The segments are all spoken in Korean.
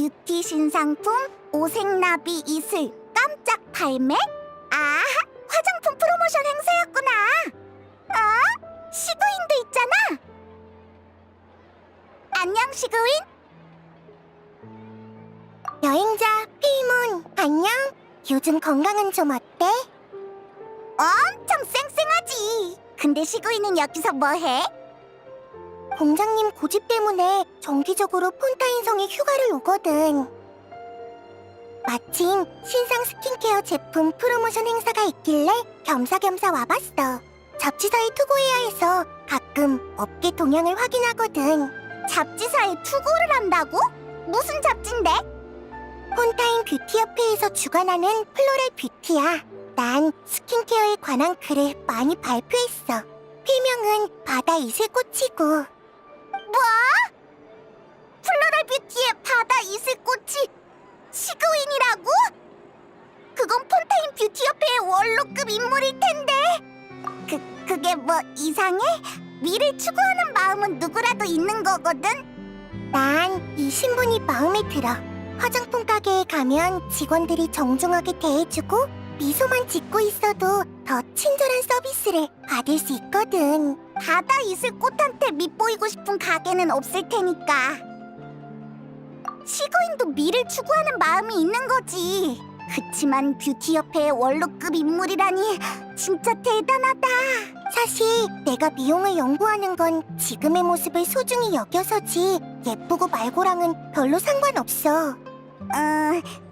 뷰티 신상품 오색나비 이슬 깜짝 발매? 아, 화장품 프로모션 행사였구나. 시그윈도 있잖아. 안녕, 시그윈. 여행자 피문, 안녕. 요즘 건강은 좀 어때? 엄청 쌩쌩하지. 근데 시그윈은 여기서 뭐해? 공장님 고집 때문에 정기적으로 폰타인성에 휴가를 오거든. 마침 신상 스킨케어 제품 프로모션 행사가 있길래 겸사겸사 와봤어. 잡지사에 투고해야 해서 가끔 업계 동향을 확인하거든. 잡지사에 투고를 한다고? 무슨 잡지인데? 폰타인 뷰티협회에서 주관하는 플로럴 뷰티야. 난 스킨케어에 관한 글을 많이 발표했어. 필명은 바다 이슬꽃이고. 뭐? 플로럴 뷰티의 바다 이슬꽃이 시그윈이라고? 그건 폰타인 뷰티협회의 원로급 인물일 텐데. 그게 뭐 이상해? 미를 추구하는 마음은 누구라도 있는 거거든? 난 이 신분이 마음에 들어. 화장품 가게에 가면 직원들이 정중하게 대해주고 미소만 짓고 있어도 더 친절한 서비스를 받을 수 있거든. 바다 이슬꽃한테 밉보이고 싶은 가게는 없을 테니까. 시그윈도 미를 추구하는 마음이 있는 거지. 그치만 뷰티협회의 원로급 인물이라니 진짜 대단하다. 사실 내가 미용을 연구하는 건 지금의 모습을 소중히 여겨서지 예쁘고 말고랑은 별로 상관없어.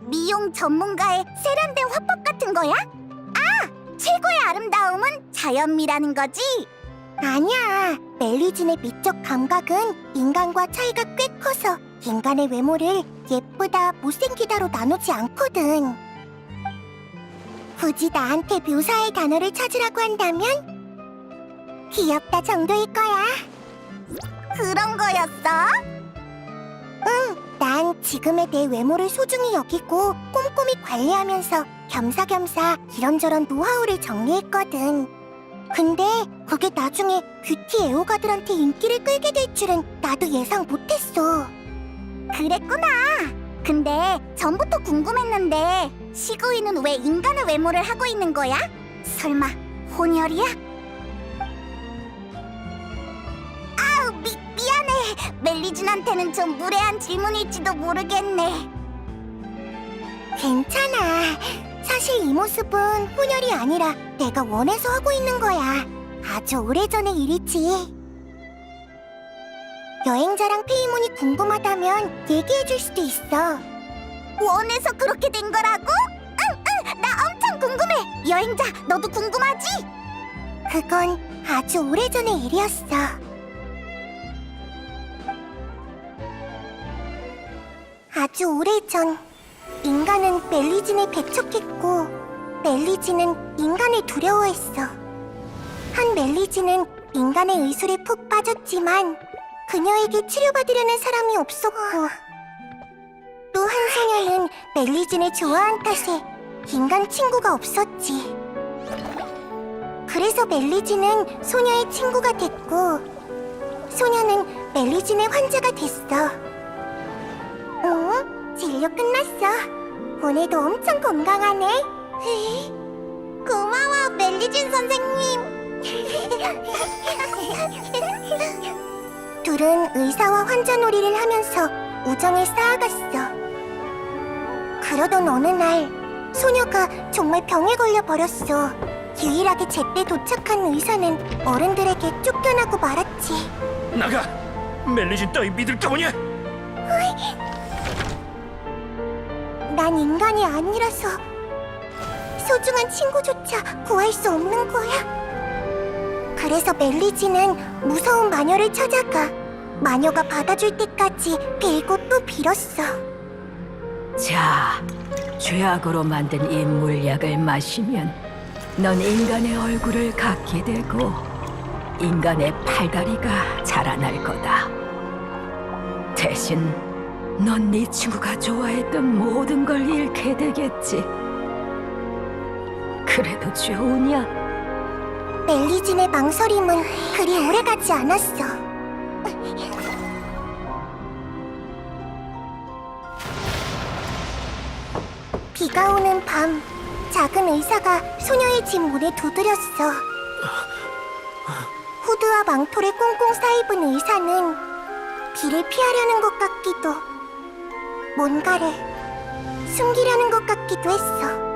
미용 전문가의 세련된 화법 같은 거야? 최고의 아름다움은 자연미라는 거지? 아니야. 멜리진의 미적 감각은 인간과 차이가 꽤 커서 인간의 외모를 예쁘다, 못생기다로 나누지 않거든. 굳이 나한테 묘사할 단어를 찾으라고 한다면 귀엽다 정도일 거야. 그런 거였어? 응, 난 지금의 내 외모를 소중히 여기고 꼼꼼히 관리하면서 겸사겸사 이런저런 노하우를 정리했거든. 근데 그게 나중에 뷰티 애호가들한테 인기를 끌게 될 줄은 나도 예상 못했어. 그랬구나. 근데 전부터 궁금했는데 시그윈은 왜 인간의 외모를 하고 있는 거야? 설마 혼혈이야? 아우, 미안해. 멜리진한테는 좀 무례한 질문일지도 모르겠네. 괜찮아. 사실 이 모습은 혼혈이 아니라 내가 원해서 하고 있는 거야. 아주 오래전의 일이지. 여행자랑 페이몬이 궁금하다면 얘기해줄 수도 있어. 원해서 그렇게 된 거라고? 응, 나 엄청 궁금해. 여행자, 너도 궁금하지? 그건 아주 오래전의 일이었어. 아주 오래전, 인간은 멜리진을 배척했고 멜리진은 인간을 두려워했어. 한 멜리진은 인간의 의술에 푹 빠졌지만 그녀에게 치료받으려는 사람이 없었고, 또 한 소녀는 멜리진을 좋아한 탓에 인간 친구가 없었지. 그래서 멜리진은 소녀의 친구가 됐고 소녀는 멜리진의 환자가 됐어. 응? 진료 끝났어. 오늘도 엄청 건강하네. 고마워, 멜리진 선생님. 둘은 의사와 환자 놀이를 하면서 우정을 쌓아갔어. 그러던 어느 날 소녀가 정말 병에 걸려버렸어. 유일하게 제때 도착한 의사는 어른들에게 쫓겨나고 말았지. 나가! 멜리진 따위 믿을까 보냐? 난 인간이 아니라서 소중한 친구조차 구할 수 없는 거야. 그래서 멜리진은 무서운 마녀를 찾아가 마녀가 받아줄 때까지 빌고 또 빌었어. 자, 죄악으로 만든 이 물약을 마시면 넌 인간의 얼굴을 갖게 되고 인간의 팔다리가 자라날 거다. 대신 넌 네 친구가 좋아했던 모든 걸 잃게 되겠지. 그래도 좋으냐? 멜리진의 망설임은 그리 오래가지 않았어. 비가 오는 밤, 작은 의사가 소녀의 집 문에 두드렸어. 후드와 망토를 꽁꽁 싸입은 의사는 비를 피하려는 것 같기도, 뭔가를 숨기려는 것 같기도 했어.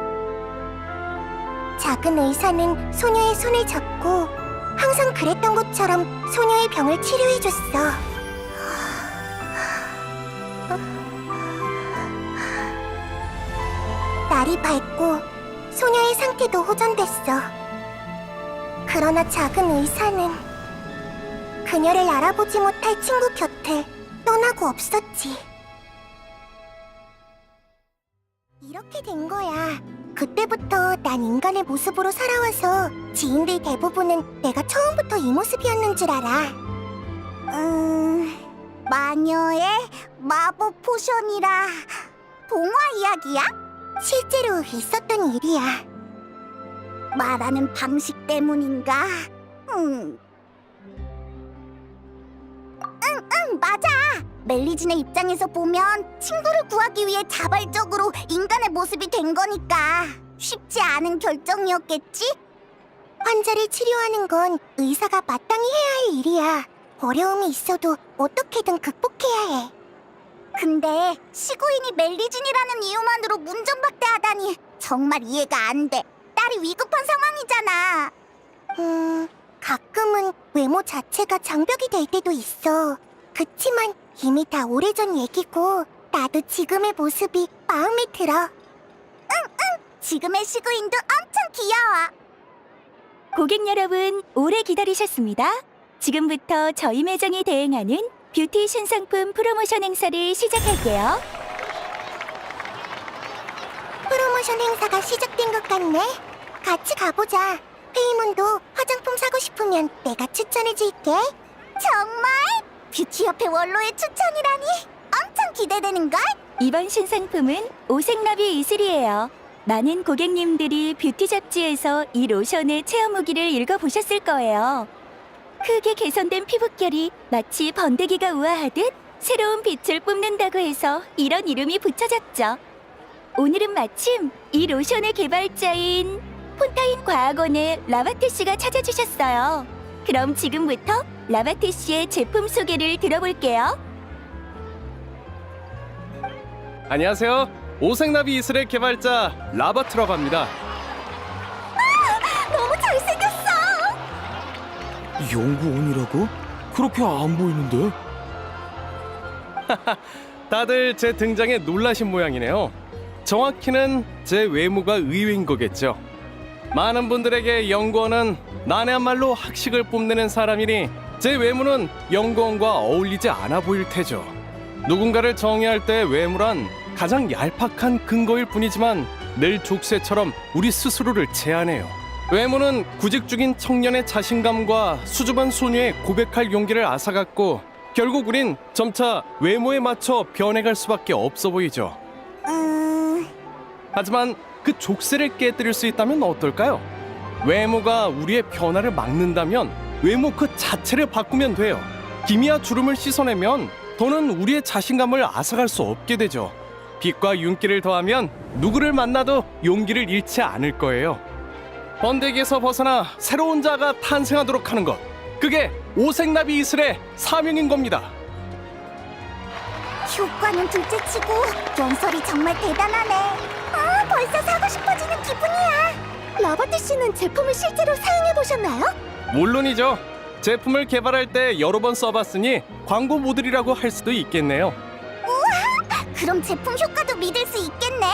작은 의사는 소녀의 손을 잡고 항상 그랬던 것처럼 소녀의 병을 치료해줬어. 날이 밝고 소녀의 상태도 호전됐어. 그러나 작은 의사는 그녀를 알아보지 못할 친구 곁을 떠나고 없었지. 이렇게 된 거야. 그때부터 난 인간의 모습으로 살아와서 지인들 대부분은 내가 처음부터 이 모습이었는 줄 알아. 마녀의 마법 포션이라 동화 이야기야? 실제로 있었던 일이야. 말하는 방식 때문인가? 응, 맞아. 멜리진의 입장에서 보면 친구를 구하기 위해 자발적으로 인간의 모습이 된 거니까 쉽지 않은 결정이었겠지? 환자를 치료하는 건 의사가 마땅히 해야 할 일이야. 어려움이 있어도 어떻게든 극복해야 해. 근데 시구인이 멜리진이라는 이유만으로 문전박대하다니 정말 이해가 안 돼. 딸이 위급한 상황이잖아. 가끔은 외모 자체가 장벽이 될 때도 있어. 그치만 이미 다 오래전 얘기고 나도 지금의 모습이 마음에 들어. 지금의 시구인도 엄청 귀여워. 고객 여러분, 오래 기다리셨습니다. 지금부터 저희 매장에 대행하는 뷰티 신상품 프로모션 행사를 시작할게요. 프로모션 행사가 시작된 것 같네. 같이 가보자. 페이몬도 화장품 사고 싶으면 내가 추천해줄게. 정말? 뷰티협회 원로의 추천이라니 엄청 기대되는걸? 이번 신상품은 오색나비 이슬이에요. 많은 고객님들이 뷰티 잡지에서 이 로션의 체험 후기를 읽어보셨을 거예요. 크게 개선된 피부결이 마치 번데기가 우아하듯 새로운 빛을 뿜는다고 해서 이런 이름이 붙여졌죠. 오늘은 마침 이 로션의 개발자인 폰타인 과학원의 라바트 씨가 찾아주셨어요. 그럼 지금부터 라바트 씨의 제품 소개를 들어볼게요. 안녕하세요. 오색나비 이슬의 개발자 라바트라고 합니다. 너무 잘생겼어. 연구원이라고? 그렇게 안 보이는데? 다들 제 등장에 놀라신 모양이네요. 정확히는 제 외모가 의외인 거겠죠. 많은 분들에게 연구원은 난해한말로 학식을 뽐내는 사람이니 제 외모는 연구원과 어울리지 않아 보일 테죠. 누군가를 정의할 때 외모란 가장 얄팍한 근거일 뿐이지만 늘 족쇄처럼 우리 스스로를 제한해요. 외모는 구직 중인 청년의 자신감과 수줍은 소녀의 고백할 용기를 앗아갔고 결국 우린 점차 외모에 맞춰 변해갈 수밖에 없어 보이죠. 하지만 그 족쇄를 깨뜨릴 수 있다면 어떨까요? 외모가 우리의 변화를 막는다면 외모 그 자체를 바꾸면 돼요. 기미와 주름을 씻어내면 더는 우리의 자신감을 앗아갈 수 없게 되죠. 빛과 윤기를 더하면 누구를 만나도 용기를 잃지 않을 거예요. 번데기에서 벗어나 새로운 자가 탄생하도록 하는 것, 그게 오색나비 이슬의 사명인 겁니다. 효과는 둘째치고 연설이 정말 대단하네. 벌써 사고 싶어지는 기분이야. 라바트 씨는 제품을 실제로 사용해 보셨나요? 물론이죠. 제품을 개발할 때 여러 번 써봤으니 광고 모델이라고 할 수도 있겠네요. 그럼 제품 효과도 믿을 수 있겠네.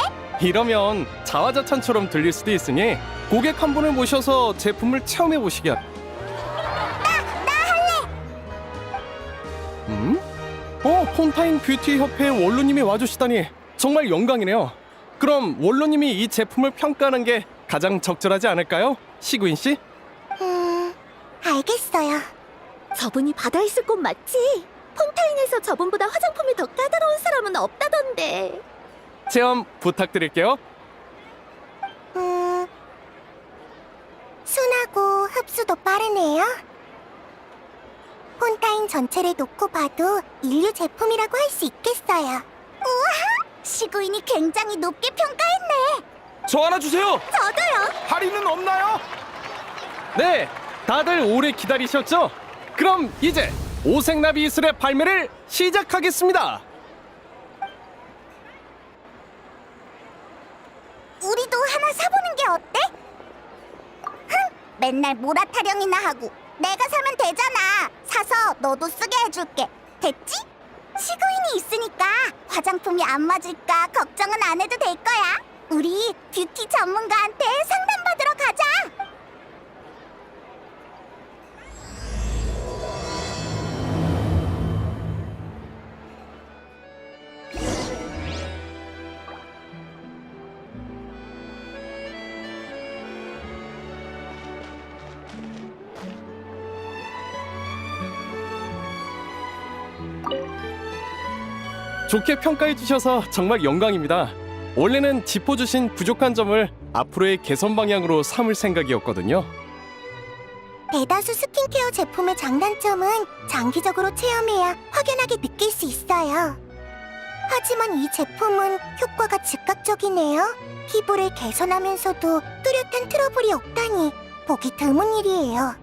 이러면 자화자찬처럼 들릴 수도 있으니 고객 한 분을 모셔서 제품을 체험해 보시게. 나 할래. 폰타인 뷰티 협회 원로님이 와주시다니 정말 영광이네요. 그럼 원로님이 이 제품을 평가하는 게 가장 적절하지 않을까요? 시구인 씨? 알겠어요. 저분이 바다에 있을 곳 맞지? 폰타인에서 저분보다 화장품이 더 까다로운 사람은 없다던데. 체험 부탁드릴게요. 순하고 흡수도 빠르네요. 폰타인 전체를 놓고 봐도 인류 제품이라고 할 수 있겠어요. 우와! 시구인이 굉장히 높게 평가했네. 저 하나 주세요. 저도요. 할인은 없나요? 네, 다들 오래 기다리셨죠? 그럼 이제 오색나비 이슬의 발매를 시작하겠습니다. 우리도 하나 사보는 게 어때? 흥, 맨날 모라타령이나 하고 내가 사면 되잖아. 사서 너도 쓰게 해줄게. 됐지? 시그윈이 있으니까 화장품이 안 맞을까 걱정은 안 해도 될 거야. 우리 뷰티 전문가한테 상담받으러 가자. 좋게 평가해 주셔서 정말 영광입니다. 원래는 짚어주신 부족한 점을 앞으로의 개선 방향으로 삼을 생각이었거든요. 대다수 스킨케어 제품의 장단점은 장기적으로 체험해야 확연하게 느낄 수 있어요. 하지만 이 제품은 효과가 즉각적이네요. 피부를 개선하면서도 뚜렷한 트러블이 없다니 보기 드문 일이에요.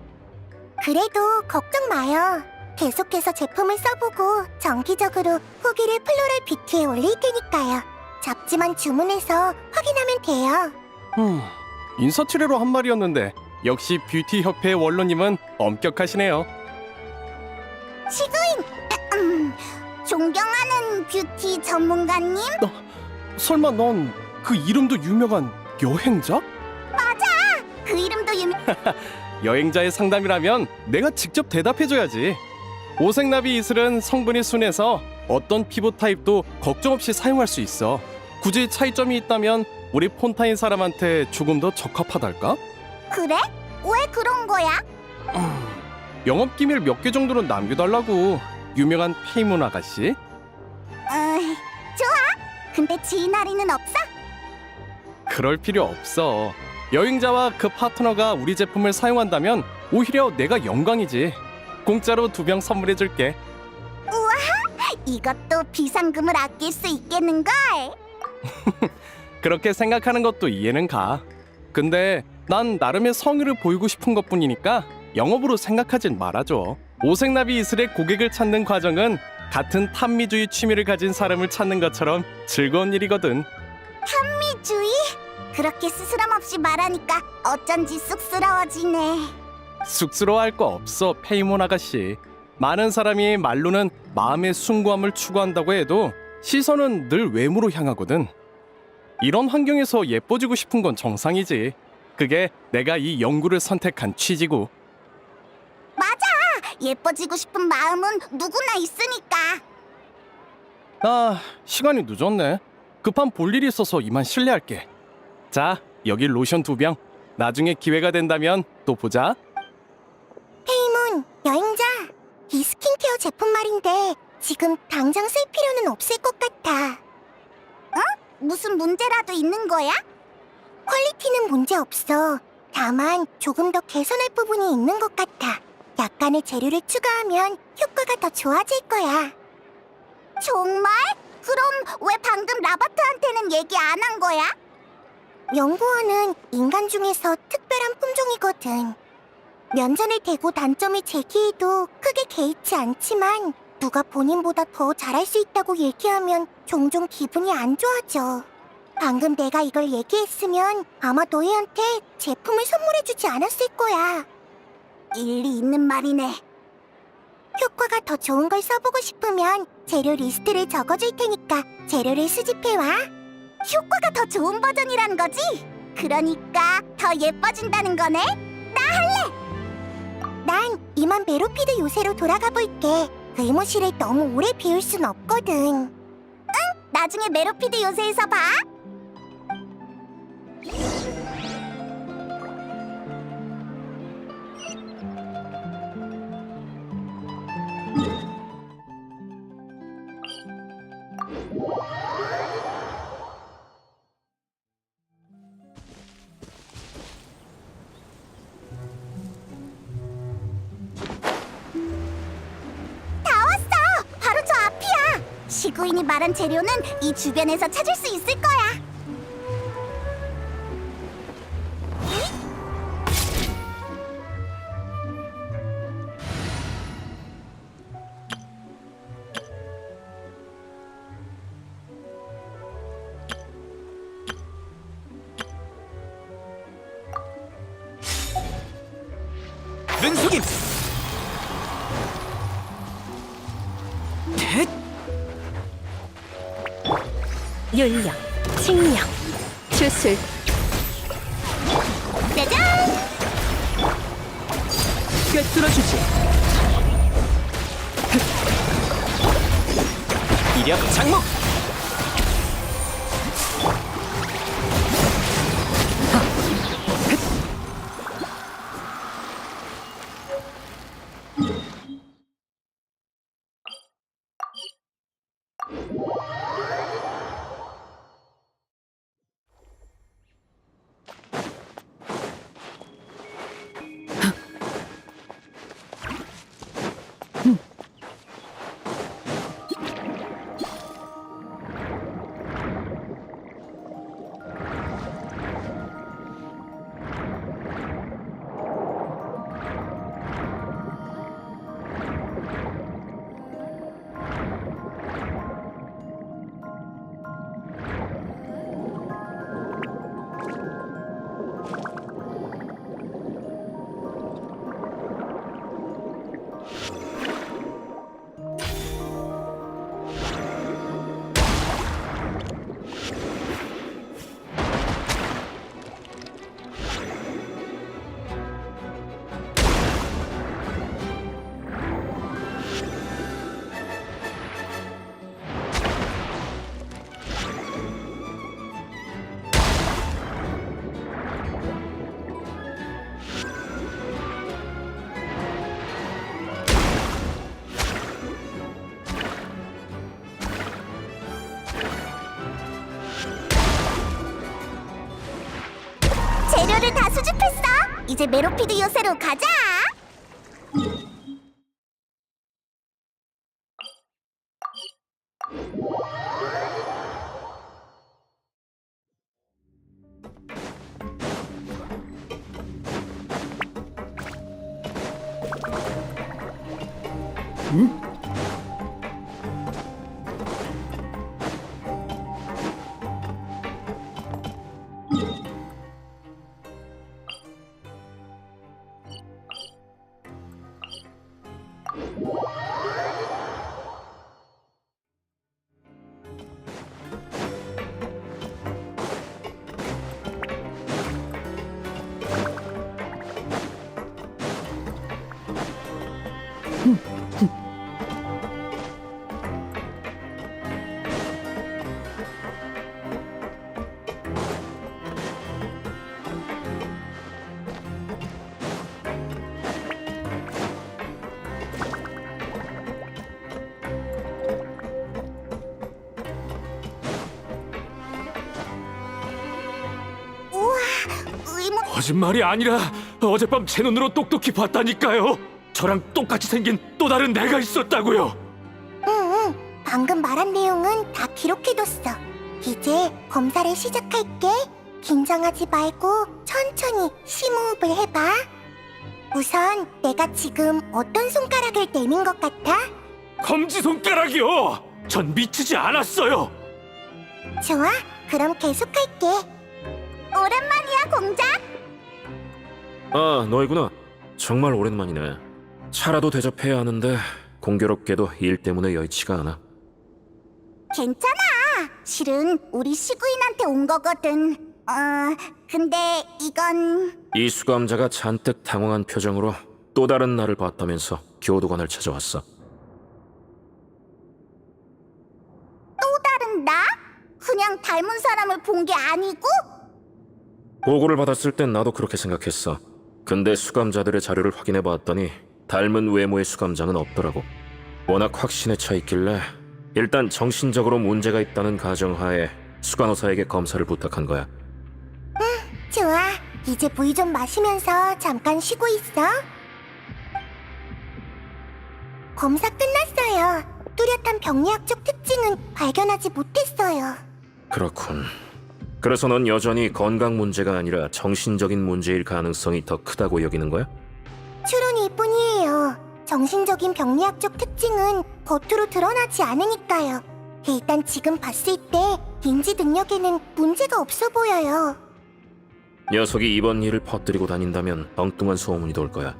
그래도 걱정 마요. 계속해서 제품을 써보고 정기적으로 후기를 플로럴 뷰티에 올릴 테니까요. 잡지만 주문해서 확인하면 돼요. 인사치레로 한 말이었는데 역시 뷰티 협회 원로님은 엄격하시네요. 시그윈! 존경하는 뷰티 전문가님? 설마 넌 그 이름도 유명한 여행자? 그 이름도 여행자의 상담이라면 내가 직접 대답해줘야지. 오색나비 이슬은 성분이 순해서 어떤 피부 타입도 걱정 없이 사용할 수 있어. 굳이 차이점이 있다면 우리 폰타인 사람한테 조금 더 적합하달까? 그래? 왜 그런 거야? 영업 기밀 몇 개 정도는 남겨달라고. 유명한 페이몬 아가씨. 좋아. 근데 지인 할인은 없어? 그럴 필요 없어. 여행자와 그 파트너가 우리 제품을 사용한다면 오히려 내가 영광이지. 공짜로 2병 선물해줄게. 이것도 비상금을 아낄 수 있겠는걸? 그렇게 생각하는 것도 이해는 가. 근데 난 나름의 성의를 보이고 싶은 것뿐이니까 영업으로 생각하진 말아줘. 오색나비 이슬의 고객을 찾는 과정은 같은 탐미주의 취미를 가진 사람을 찾는 것처럼 즐거운 일이거든. 미주의? 그렇게 스스럼 없이 말하니까 어쩐지 쑥스러워지네. 쑥스러워할 거 없어, 페이몬 아가씨. 많은 사람이 말로는 마음의 숭고함을 추구한다고 해도 시선은 늘 외모로 향하거든. 이런 환경에서 예뻐지고 싶은 건 정상이지. 그게 내가 이 연구를 선택한 취지고. 맞아! 예뻐지고 싶은 마음은 누구나 있으니까. 아, 시간이 늦었네. 급한 볼일이 있어서 이만 실례할게. 자, 여기 로션 2병. 나중에 기회가 된다면 또 보자. 페이몬, 여행자. 이 스킨케어 제품 말인데 지금 당장 쓸 필요는 없을 것 같아. 어? 무슨 문제라도 있는 거야? 퀄리티는 문제 없어. 다만 조금 더 개선할 부분이 있는 것 같아. 약간의 재료를 추가하면 효과가 더 좋아질 거야. 정말? 그럼 왜 방금 라바트한테는 얘기 안 한 거야? 연구원은 인간 중에서 특별한 품종이거든. 면전을 대고 단점을 제기해도 크게 개의치 않지만 누가 본인보다 더 잘할 수 있다고 얘기하면 종종 기분이 안 좋아져. 방금 내가 이걸 얘기했으면 아마 너희한테 제품을 선물해주지 않았을 거야. 일리 있는 말이네. 효과가 더 좋은 걸 써보고 싶으면 재료 리스트를 적어줄 테니까 재료를 수집해와. 효과가 더 좋은 버전이라는 거지? 그러니까 더 예뻐진다는 거네? 나 할래! 난 이만 메로피드 요새로 돌아가 볼게. 의무실을 너무 오래 비울 순 없거든. 응, 나중에 메로피드 요새에서 봐. 시구인이 말한 재료는 이 주변에서 찾을 수 있을 거야. 빠른 속임. 텟. 윤력, 칭력, 주술. 짜잔! 꿰뚫어주지. 이력 장목. 재료를 다 수집했어. 이제 메로피드 요새로 가자. 거짓말이 아니라 어젯밤 제 눈으로 똑똑히 봤다니까요. 저랑 똑같이 생긴 또 다른 내가 있었다고요. 응. 방금 말한 내용은 다 기록해뒀어. 이제 검사를 시작할게. 긴장하지 말고 천천히 심호흡을 해봐. 우선 내가 지금 어떤 손가락을 내민 것 같아? 검지손가락이요. 전 미치지 않았어요. 좋아, 그럼 계속할게. 오랜만이야, 공작. 아, 너희구나. 정말 오랜만이네. 차라도 대접해야 하는데 공교롭게도 일 때문에 여의치가 않아. 괜찮아. 실은 우리 시구인한테 온 거거든. 근데 이건... 이 수감자가 잔뜩 당황한 표정으로 또 다른 나를 봤다면서 교도관을 찾아왔어. 또 다른 나? 그냥 닮은 사람을 본 게 아니고? 보고를 받았을 땐 나도 그렇게 생각했어. 근데 수감자들의 자료를 확인해 봤더니 닮은 외모의 수감자는 없더라고. 워낙 확신에 차 있길래 일단 정신적으로 문제가 있다는 가정하에 수간호사에게 검사를 부탁한 거야. 좋아. 이제 물 좀 마시면서 잠깐 쉬고 있어. 검사 끝났어요. 뚜렷한 병리학적 특징은 발견하지 못했어요. 그렇군. 그래서 넌 여전히 건강 문제가 아니라 정신적인 문제일 가능성이 더 크다고 여기는 거야? 추론일 뿐이에요. 정신적인 병리학적 특징은 겉으로 드러나지 않으니까요. 일단 지금 봤을 때 인지 능력에는 문제가 없어 보여요. 녀석이 이번 일을 퍼뜨리고 다닌다면 엉뚱한 소문이 돌 거야.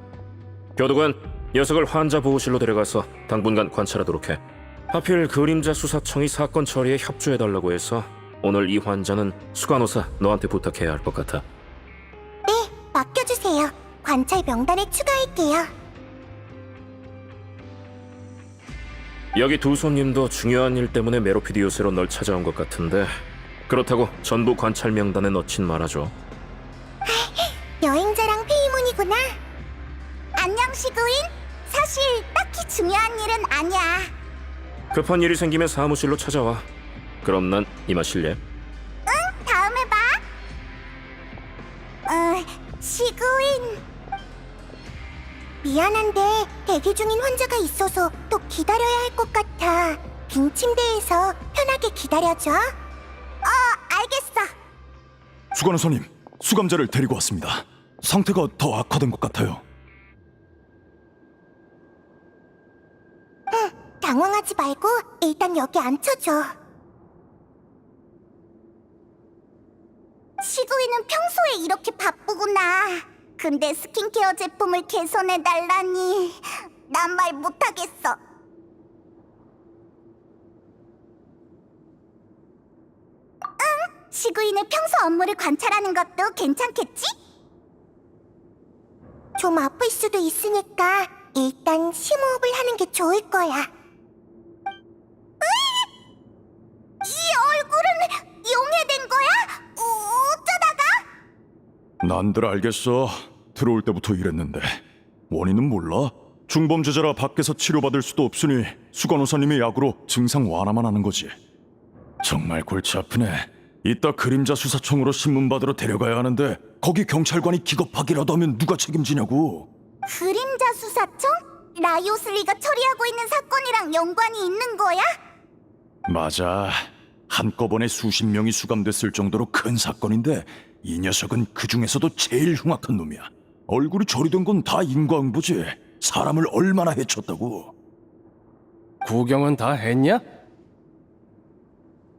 교도관, 녀석을 환자 보호실로 데려가서 당분간 관찰하도록 해. 하필 그림자 수사청이 사건 처리에 협조해달라고 해서 오늘 이 환자는 수간호사 너한테 부탁해야 할 것 같아. 네, 맡겨주세요. 관찰 명단에 추가할게요. 여기 두 손님도 중요한 일 때문에 메로피드 요새로 널 찾아온 것 같은데 그렇다고 전부 관찰 명단에 넣진 말아줘. 여행자랑 페이몬이구나. 안녕, 시그윈. 사실 딱히 중요한 일은 아니야. 급한 일이 생기면 사무실로 찾아와. 그럼 난 이만 실례. 다음에 봐. 시그윈. 미안한데 대기 중인 환자가 있어서 또 기다려야 할 것 같아. 빈 침대에서 편하게 기다려줘. 알겠어. 수간호사님, 수감자를 데리고 왔습니다. 상태가 더 악화된 것 같아요. 당황하지 말고 일단 여기 앉혀줘. 시그윈은 평소에 이렇게 바쁘구나. 근데 스킨케어 제품을 개선해달라니 난 말 못하겠어. 시그윈의 평소 업무를 관찰하는 것도 괜찮겠지? 좀 아플 수도 있으니까 일단 심호흡을 하는 게 좋을 거야. 이 얼굴은 용해된 거야? 어쩌다가? 난들 알겠어. 들어올 때부터 이랬는데 원인은 몰라? 중범죄자라 밖에서 치료받을 수도 없으니 수간호사님의 약으로 증상 완화만 하는 거지. 정말 골치 아프네. 이따 그림자 수사청으로 신문 받으러 데려가야 하는데 거기 경찰관이 기겁하기라도 하면 누가 책임지냐고. 그림자 수사청? 라이오슬리가 처리하고 있는 사건이랑 연관이 있는 거야? 맞아. 한꺼번에 수십 명이 수감됐을 정도로 큰 사건인데 이 녀석은 그 중에서도 제일 흉악한 놈이야. 얼굴이 저리 된 건 다 인과응보지. 사람을 얼마나 해쳤다고. 구경은 다 했냐?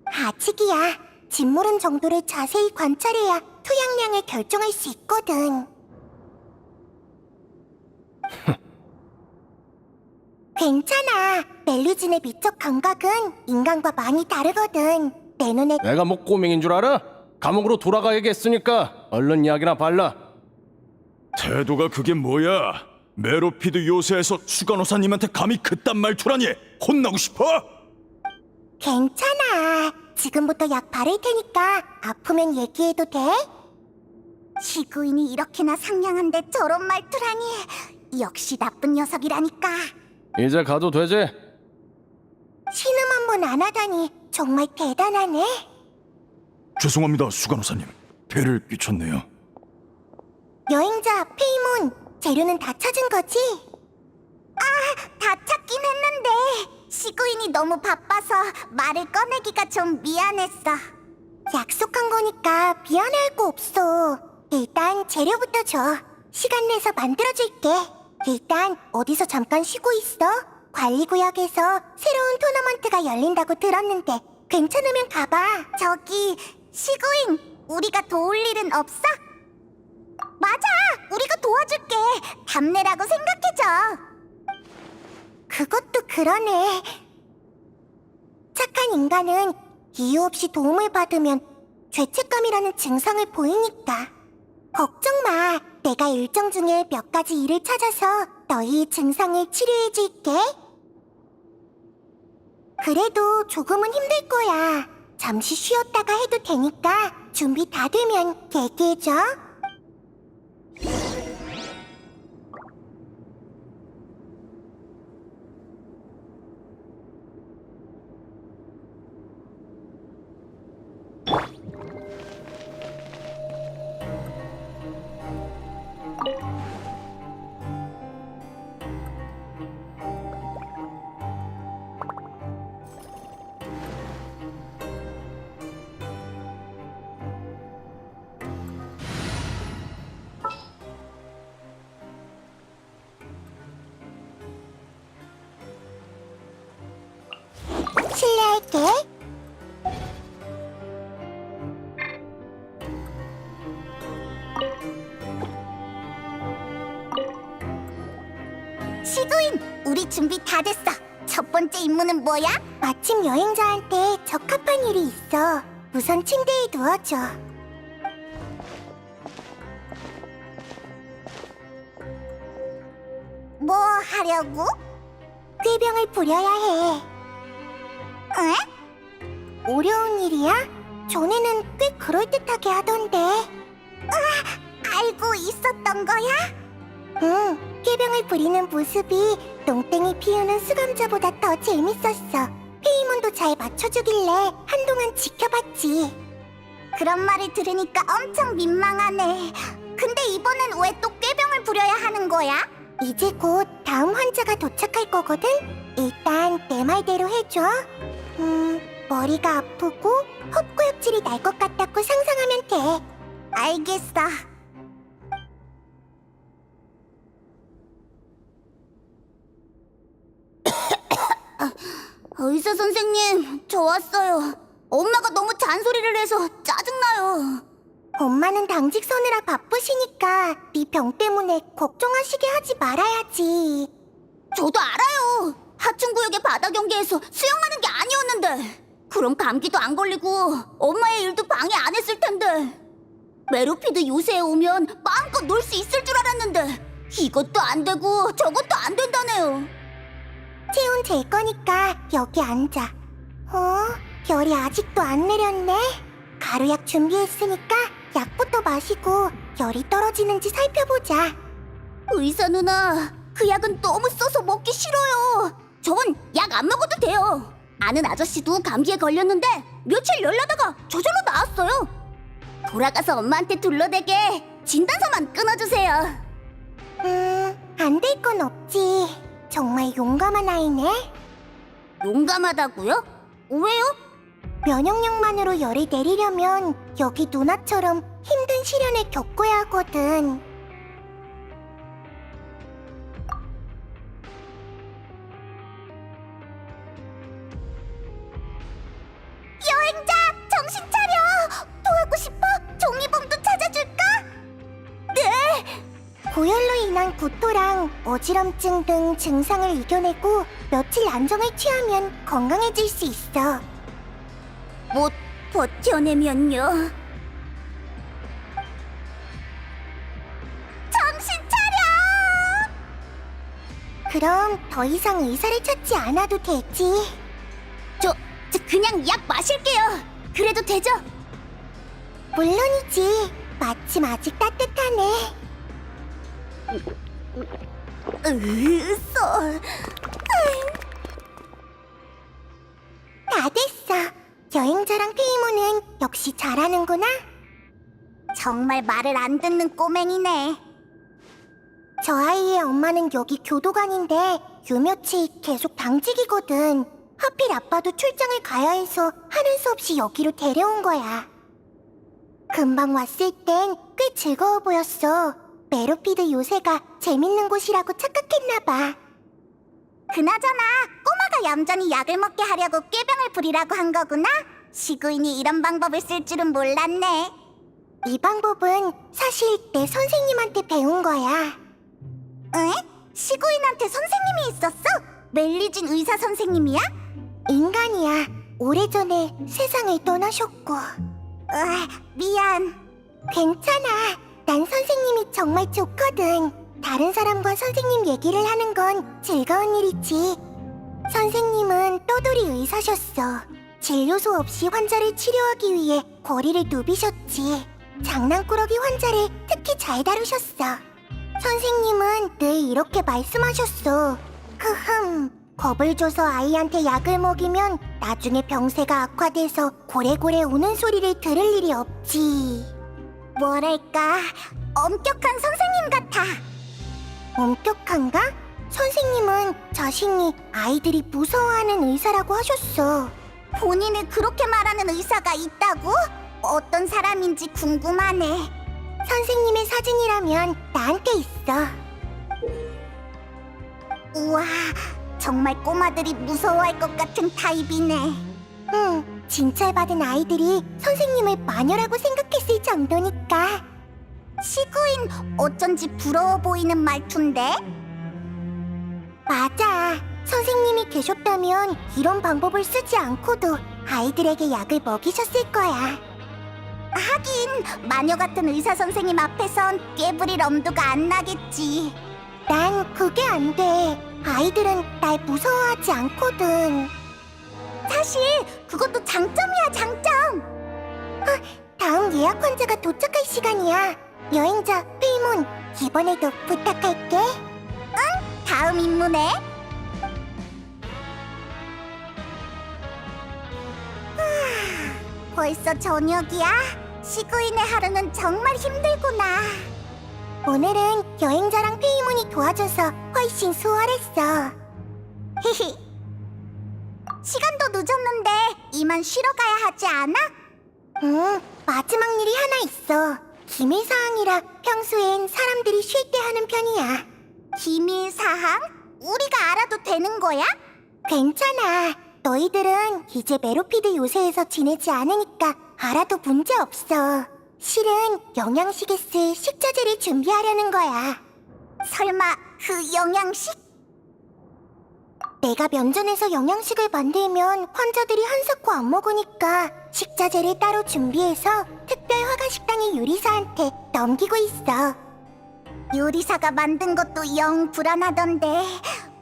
아직이야. 짓모른 정도를 자세히 관찰해야 투약량을 결정할 수 있거든. 괜찮아. 멜루진의 미적 감각은 인간과 많이 다르거든. 내 눈에 내가 뭐 꼬맹인 줄 알아? 감옥으로 돌아가야겠으니까 얼른 약이나 발라. 태도가 그게 뭐야? 메로피드 요새에서 수간호사님한테 감히 그딴 말투라니. 혼나고 싶어? 괜찮아. 지금부터 약 바를 테니까 아프면 얘기해도 돼? 시구인이 이렇게나 상냥한데 저런 말투라니. 역시 나쁜 녀석이라니까. 이제 가도 되지? 신음 한 번 안 하다니 정말 대단하네. 죄송합니다, 수간호사님. 폐를 끼쳤네요. 여행자 페이몬, 재료는 다 찾은 거지? 다 찾긴 했는데 시구인이 너무 바빠서 말을 꺼내기가 좀 미안했어. 약속한 거니까 미안할 거 없어. 일단 재료부터 줘. 시간 내서 만들어줄게. 일단 어디서 잠깐 쉬고 있어. 관리구역에서 새로운 토너먼트가 열린다고 들었는데 괜찮으면 가봐. 저기 시구인, 우리가 도울 일은 없어? 맞아, 우리가 도와줄게. 답례라고 생각해줘. 그것도 그러네. 착한 인간은 이유 없이 도움을 받으면 죄책감이라는 증상을 보이니까. 걱정 마. 내가 일정 중에 몇 가지 일을 찾아서 너희 증상을 치료해줄게. 그래도 조금은 힘들 거야. 잠시 쉬었다가 해도 되니까 준비 다 되면 얘기해줘. 실례할게. 시그윈, 우리 준비 다 됐어. 첫 번째 임무는 뭐야? 마침 여행자한테 적합한 일이 있어. 우선 침대에 누워줘. 뭐 하려고? 꾀병을 부려야 해. 응? 어려운 일이야? 전에는 꽤 그럴듯하게 하던데. 알고 있었던 거야? 응, 꾀병을 부리는 모습이 농땡이 피우는 수감자보다 더 재밌었어. 페이몬도 잘 맞춰주길래 한동안 지켜봤지. 그런 말을 들으니까 엄청 민망하네. 근데 이번엔 왜 또 꾀병을 부려야 하는 거야? 이제 곧 다음 환자가 도착할 거거든? 일단 내 말대로 해줘. 머리가 아프고 헛구역질이 날 것 같다고 상상하면 돼. 알겠어. 의사 선생님, 저 왔어요. 엄마가 너무 잔소리를 해서 짜증나요. 엄마는 당직 서느라 바쁘시니까 네 병 때문에 걱정하시게 하지 말아야지. 저도 알아요. 하층구역의 바다 경기에서 수영하는 게 아니었는데. 그럼 감기도 안 걸리고 엄마의 일도 방해 안 했을 텐데. 메로피드 요새에 오면 마음껏 놀 수 있을 줄 알았는데 이것도 안 되고 저것도 안 된다네요. 체온 잴 거니까 여기 앉아. 별이 아직도 안 내렸네. 가루약 준비했으니까 약부터 마시고 열이 떨어지는지 살펴보자. 의사 누나, 그 약은 너무 써서 먹기 싫어요. 전 약 안 먹어도 돼요. 아는 아저씨도 감기에 걸렸는데 며칠 열나다가 저절로 나았어요. 돌아가서 엄마한테 둘러대게 진단서만 끊어주세요. 안 될 건 없지. 정말 용감한 아이네. 용감하다고요? 왜요? 면역력만으로 열을 내리려면 여기 누나처럼 힘든 시련을 겪어야 하거든. 여행자, 정신 차려! 도와고 싶어? 종이봉도 찾아줄까? 네! 고열로 인한 구토랑 어지럼증 등 증상을 이겨내고 며칠 안정을 취하면 건강해질 수 있어. 못 버텨내면요? 정신 차려! 그럼 더 이상 의사를 찾지 않아도 되지. 저 그냥 약 마실게요. 그래도 되죠? 물론이지. 마침 아직 따뜻하네. 다 됐어. 여행자랑 페이모는 역시 잘하는구나. 정말 말을 안 듣는 꼬맹이네. 저 아이의 엄마는 여기 교도관인데 요 며칠 계속 당직이거든. 하필 아빠도 출장을 가야 해서 하는 수 없이 여기로 데려온 거야. 금방 왔을 땐 꽤 즐거워 보였어. 메로피드 요새가 재밌는 곳이라고 착각했나 봐. 그나저나 꼬마가 얌전히 약을 먹게 하려고 꾀병을 부리라고 한 거구나? 시구인이 이런 방법을 쓸 줄은 몰랐네. 이 방법은 사실 내 선생님한테 배운 거야. 에? 시구인한테 선생님이 있었어? 멜리진 의사 선생님이야? 인간이야. 오래전에 세상을 떠나셨고. 미안. 괜찮아. 난 선생님이 정말 좋거든. 다른 사람과 선생님 얘기를 하는 건 즐거운 일이지. 선생님은 떠돌이 의사셨어. 진료소 없이 환자를 치료하기 위해 거리를 누비셨지. 장난꾸러기 환자를 특히 잘 다루셨어. 선생님은 늘 이렇게 말씀하셨어. 겁을 줘서 아이한테 약을 먹이면 나중에 병세가 악화돼서 고래고래 우는 소리를 들을 일이 없지. 뭐랄까, 엄격한 선생님 같아. 엄격한가? 선생님은 자신이 아이들이 무서워하는 의사라고 하셨어. 본인을 그렇게 말하는 의사가 있다고? 어떤 사람인지 궁금하네. 선생님의 사진이라면 나한테 있어. 우와, 정말 꼬마들이 무서워할 것 같은 타입이네. 진찰받은 아이들이 선생님을 마녀라고 생각했을 정도니까. 시구인, 어쩐지 부러워 보이는 말투인데? 맞아. 선생님이 계셨다면 이런 방법을 쓰지 않고도 아이들에게 약을 먹이셨을 거야. 하긴 마녀 같은 의사 선생님 앞에선 깨부릴 엄두가 안 나겠지. 난 그게 안 돼. 아이들은 날 무서워하지 않거든. 사실 그것도 장점이야, 장점. 다음 예약 환자가 도착할 시간이야. 여행자 페이몬, 이번에도 부탁할게. 응, 다음 임무네. 벌써 저녁이야? 시구인의 하루는 정말 힘들구나. 오늘은 여행자랑 페이몬이 도와줘서 훨씬 수월했어. 히히. 시간도 늦었는데 이만 쉬러 가야 하지 않아? 응, 마지막 일이 하나 있어. 기밀사항이라 평소엔 사람들이 쉴 때 하는 편이야. 기밀사항? 우리가 알아도 되는 거야? 괜찮아. 너희들은 이제 메로피드 요새에서 지내지 않으니까 알아도 문제 없어. 실은 영양식에 쓸 식자재를 준비하려는 거야. 설마 그 영양식? 내가 면전에서 영양식을 만들면 환자들이 한사코 안 먹으니까 식자재를 따로 준비해서 특별 화가 식당의 요리사한테 넘기고 있어. 요리사가 만든 것도 영 불안하던데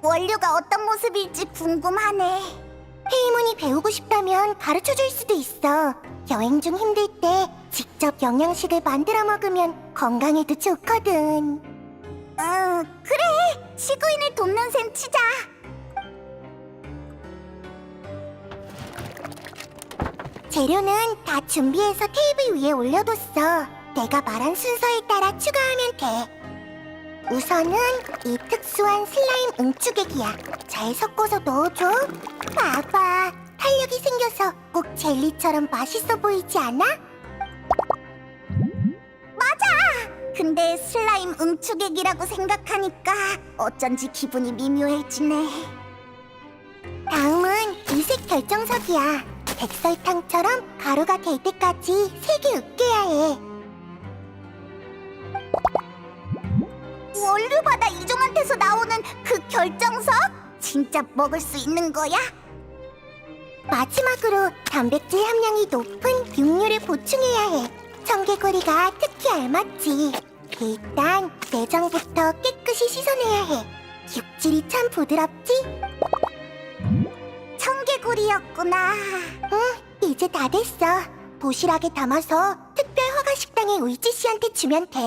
원료가 어떤 모습일지 궁금하네. 페이몬이 배우고 싶다면 가르쳐줄 수도 있어. 여행 중 힘들 때 직접 영양식을 만들어 먹으면 건강에도 좋거든. 그래. 시구인을 돕는 셈 치자. 재료는 다 준비해서 테이블 위에 올려뒀어. 내가 말한 순서에 따라 추가하면 돼. 우선은 이 특수한 슬라임 응축액이야. 잘 섞어서 넣어줘. 봐봐, 탄력이 생겨서 꼭 젤리처럼 맛있어 보이지 않아? 맞아! 근데 슬라임 응축액이라고 생각하니까 어쩐지 기분이 미묘해지네. 다음은 이색 결정석이야. 백설탕처럼 가루가 될 때까지 색이 으깨야 해. 원료바다 이종한테서 나오는 그 결정석? 진짜 먹을 수 있는 거야? 마지막으로 단백질 함량이 높은 육류를 보충해야 해. 청개구리가 특히 알맞지. 일단 내장부터 깨끗이 씻어내야 해. 육질이 참 부드럽지? 청개구리였구나. 응, 이제 다 됐어. 도시락에 담아서 특별 화가 식당의 우이지 씨한테 주면 돼.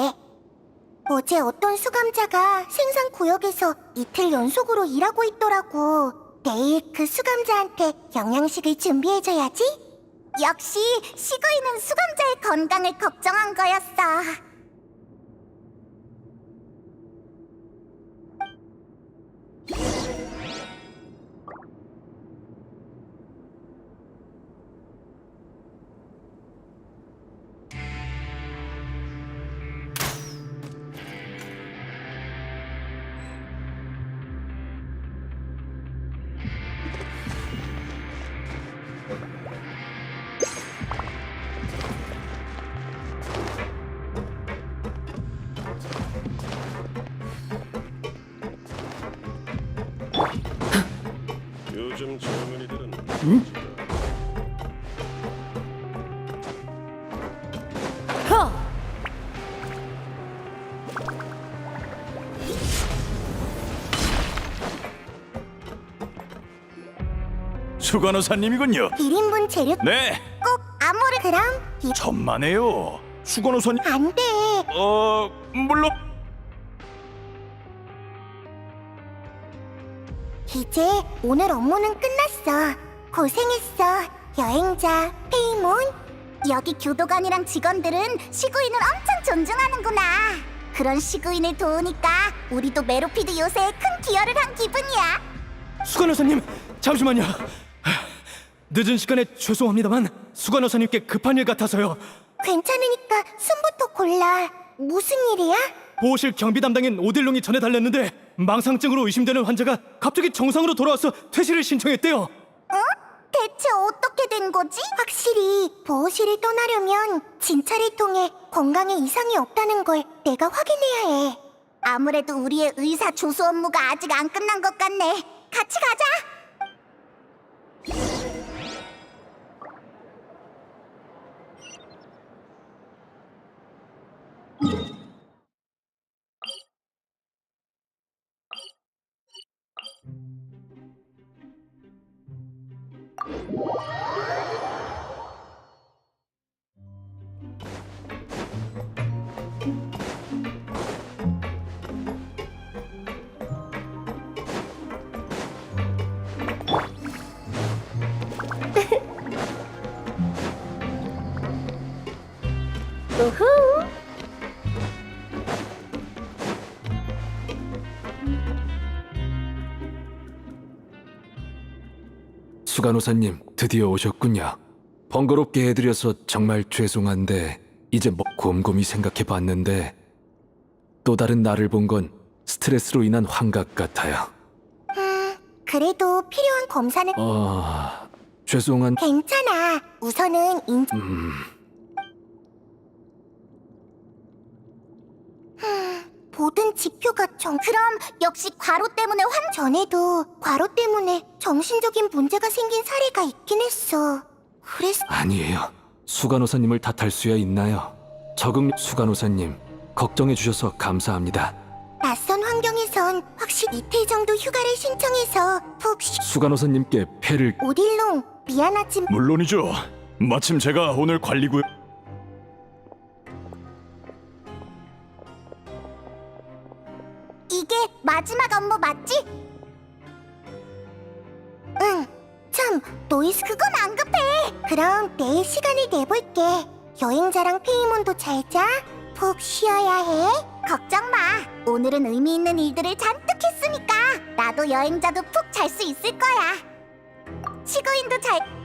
어제 어떤 수감자가 생산 구역에서 이틀 연속으로 일하고 있더라고. 내일 그 수감자한테 영양식을 준비해줘야지. 역시 시구이는 수감자의 건강을 걱정한 거였어. 요즘 젊은이들은 수간호사님이군요. 1인분 재료 네, 꼭 아무를 그럼 천만에요. 수간호사님. 안 돼. 물론. 이제 오늘 업무는 끝났어. 고생했어, 여행자 페이몬. 여기 교도관이랑 직원들은 시구인을 엄청 존중하는구나. 그런 시구인을 도우니까 우리도 메로피드 요새에 큰 기여를 한 기분이야. 수간호사님, 잠시만요. 늦은 시간에 죄송합니다만 수간호사님께 급한 일 같아서요. 괜찮으니까 숨부터 골라. 무슨 일이야? 보호실 경비 담당인 오딜롱이 전해달렸는데 망상증으로 의심되는 환자가 갑자기 정상으로 돌아와서 퇴실을 신청했대요. 대체 어떻게 된 거지? 확실히 보호실을 떠나려면 진찰을 통해 건강에 이상이 없다는 걸 내가 확인해야 해. 아무래도 우리의 의사 조수 업무가 아직 안 끝난 것 같네. 같이 가자. 우후. 수간호사님, 드디어 오셨군요. 번거롭게 해드려서 정말 죄송한데 이제 곰곰이 생각해봤는데 또 다른 나를 본 건 스트레스로 인한 환각 같아요. 그래도 필요한 검사는 죄송한... 괜찮아. 우선은 모든 지표가 그럼 역시 과로 때문에 전에도 과로 때문에 정신적인 문제가 생긴 사례가 있긴 했어. 그래서 아니에요. 수간호사님을 탓할 수야 있나요? 수간호사님, 걱정해주셔서 감사합니다. 낯선 환경에선 확실히 이틀 정도 휴가를 신청해서 수간호사님께 폐를... 오딜롱, 미안하지만 물론이죠. 마침 제가 오늘 관리구 이게 마지막 업무 맞지? 응. 참, 노이스 그건 안 급해. 그럼 내일 시간을 내볼게. 여행자랑 페이몬도 잘 자. 푹 쉬어야 해. 걱정 마. 오늘은 의미 있는 일들을 잔뜩 했으니까 나도 여행자도 푹 잘 수 있을 거야. 시구인도 잘...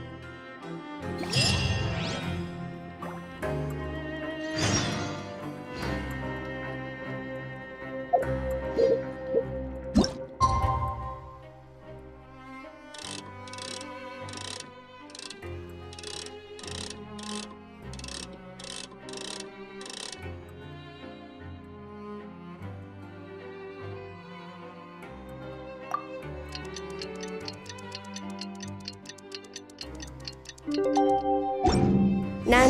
난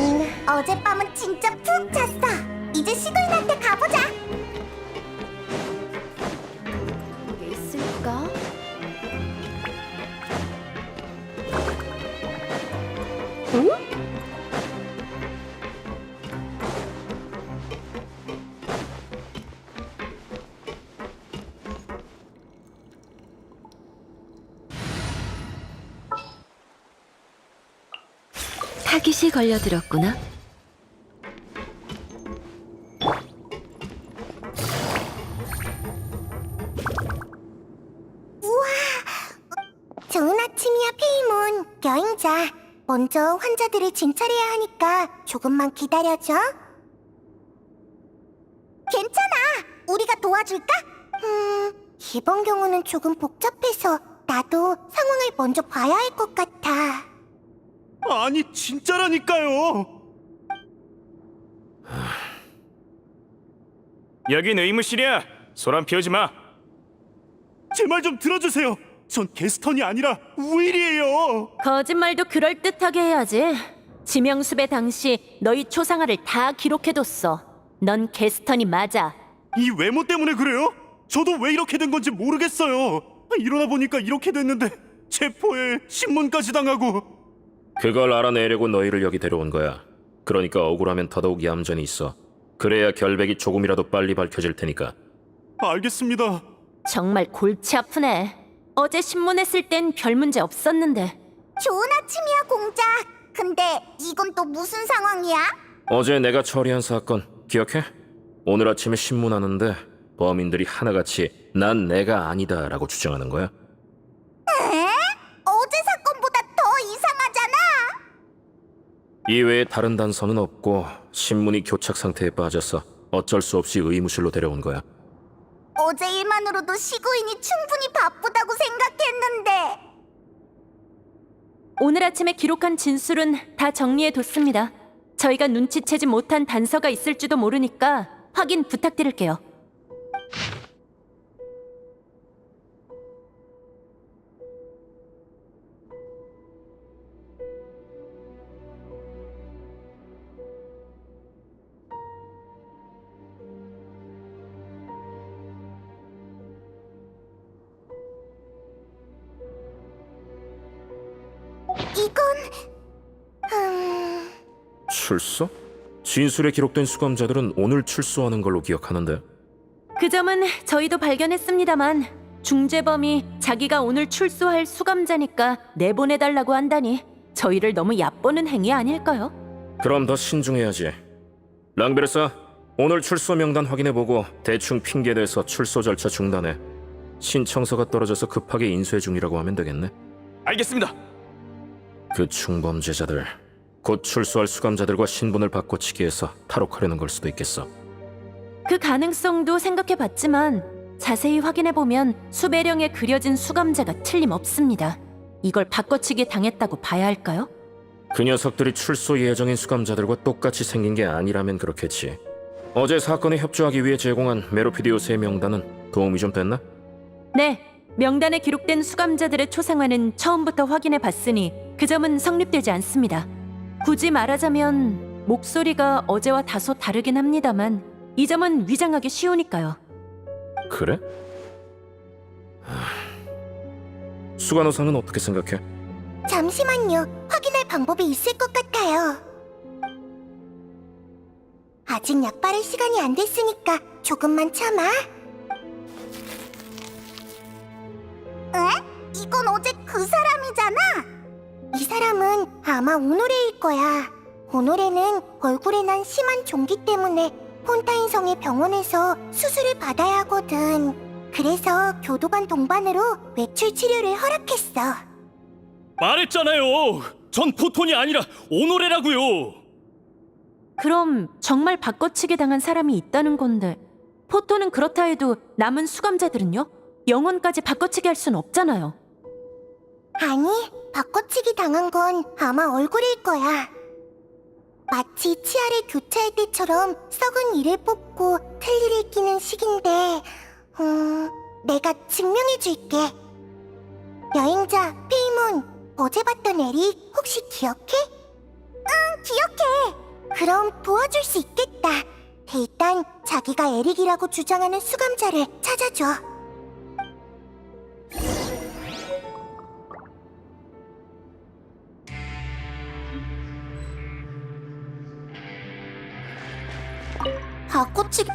어젯밤은 진짜 푹 잤어. 이제 시구인한테 가보자. 게 있을까? 타깃이 걸려들었구나. 좋은 아침이야, 페이몬. 여행자. 먼저 환자들을 진찰해야 하니까 조금만 기다려줘. 괜찮아. 우리가 도와줄까? 이번 경우는 조금 복잡해서 나도 상황을 먼저 봐야 할 것 같아. 아니 진짜라니까요. 여긴 의무실이야. 소란 피우지 마. 제 말 좀 들어주세요. 전 게스턴이 아니라 우일이에요. 거짓말도 그럴듯하게 해야지. 지명수배 당시 너희 초상화를 다 기록해뒀어. 넌 게스턴이 맞아. 이 외모 때문에 그래요? 저도 왜 이렇게 된 건지 모르겠어요. 일어나 보니까 이렇게 됐는데 체포에 신문까지 당하고. 그걸 알아내려고 너희를 여기 데려온 거야. 그러니까 억울하면 더더욱 얌전히 있어. 그래야 결백이 조금이라도 빨리 밝혀질 테니까. 알겠습니다. 정말 골치 아프네. 어제 신문했을 땐 별 문제 없었는데. 좋은 아침이야, 공작. 근데 이건 또 무슨 상황이야? 어제 내가 처리한 사건 기억해? 오늘 아침에 신문하는데 범인들이 하나같이 난 내가 아니다 라고 주장하는 거야. 에? 어제 사건보다 더 이상하잖아. 이외에 다른 단서는 없고 신문이 교착 상태에 빠져서 어쩔 수 없이 의무실로 데려온 거야. 어제 일만으로도 시구인이 충분히 바쁘다고 생각했는데. 오늘 아침에 기록한 진술은 다 정리해뒀습니다. 저희가 눈치채지 못한 단서가 있을지도 모르니까 확인 부탁드릴게요. 출소? 진술에 기록된 수감자들은 오늘 출소하는 걸로 기억하는데. 그 점은 저희도 발견했습니다만 중재범이 자기가 오늘 출소할 수감자니까 내보내달라고 한다니 저희를 너무 얕보는 행위 아닐까요? 그럼 더 신중해야지. 랑베르사, 오늘 출소 명단 확인해보고 대충 핑계대서 출소 절차 중단해. 신청서가 떨어져서 급하게 인쇄 중이라고 하면 되겠네. 알겠습니다. 그 중범죄자들, 곧 출소할 수감자들과 신분을 바꿔치기해서 탈옥하려는 걸 수도 있겠어. 그 가능성도 생각해봤지만 자세히 확인해보면 수배령에 그려진 수감자가 틀림없습니다. 이걸 바꿔치기 당했다고 봐야 할까요? 그 녀석들이 출소 예정인 수감자들과 똑같이 생긴 게 아니라면 그렇겠지. 어제 사건에 협조하기 위해 제공한 메로피디오스의 명단은 도움이 좀 됐나? 네, 명단에 기록된 수감자들의 초상화는 처음부터 확인해봤으니 그 점은 성립되지 않습니다. 굳이 말하자면 목소리가 어제와 다소 다르긴 합니다만 이 점은 위장하기 쉬우니까요. 그래? 수간호사는 어떻게 생각해? 잠시만요. 확인할 방법이 있을 것 같아요. 아직 약 바를 시간이 안 됐으니까 조금만 참아. 에? 이건 어제 그 사람이잖아. 이 사람은 아마 오노레일 거야. 오노레는 얼굴에 난 심한 종기 때문에 폰타인 성의 병원에서 수술을 받아야 하거든. 그래서 교도관 동반으로 외출 치료를 허락했어. 말했잖아요. 전 포톤이 아니라 오노레라고요. 그럼 정말 바꿔치기 당한 사람이 있다는 건데 포토는 그렇다 해도 남은 수감자들은요? 영혼까지 바꿔치기 할 순 없잖아요. 아니, 바꿔치기 당한 건 아마 얼굴일 거야. 마치 치아를 교체할 때처럼 썩은 이를 뽑고 틀니를 끼는 식인데, 내가 증명해줄게. 여행자 페이몬, 어제 봤던 에릭 혹시 기억해? 응, 기억해. 그럼 도와줄 수 있겠다. 일단 자기가 에릭이라고 주장하는 수감자를 찾아줘. 바꿔치기...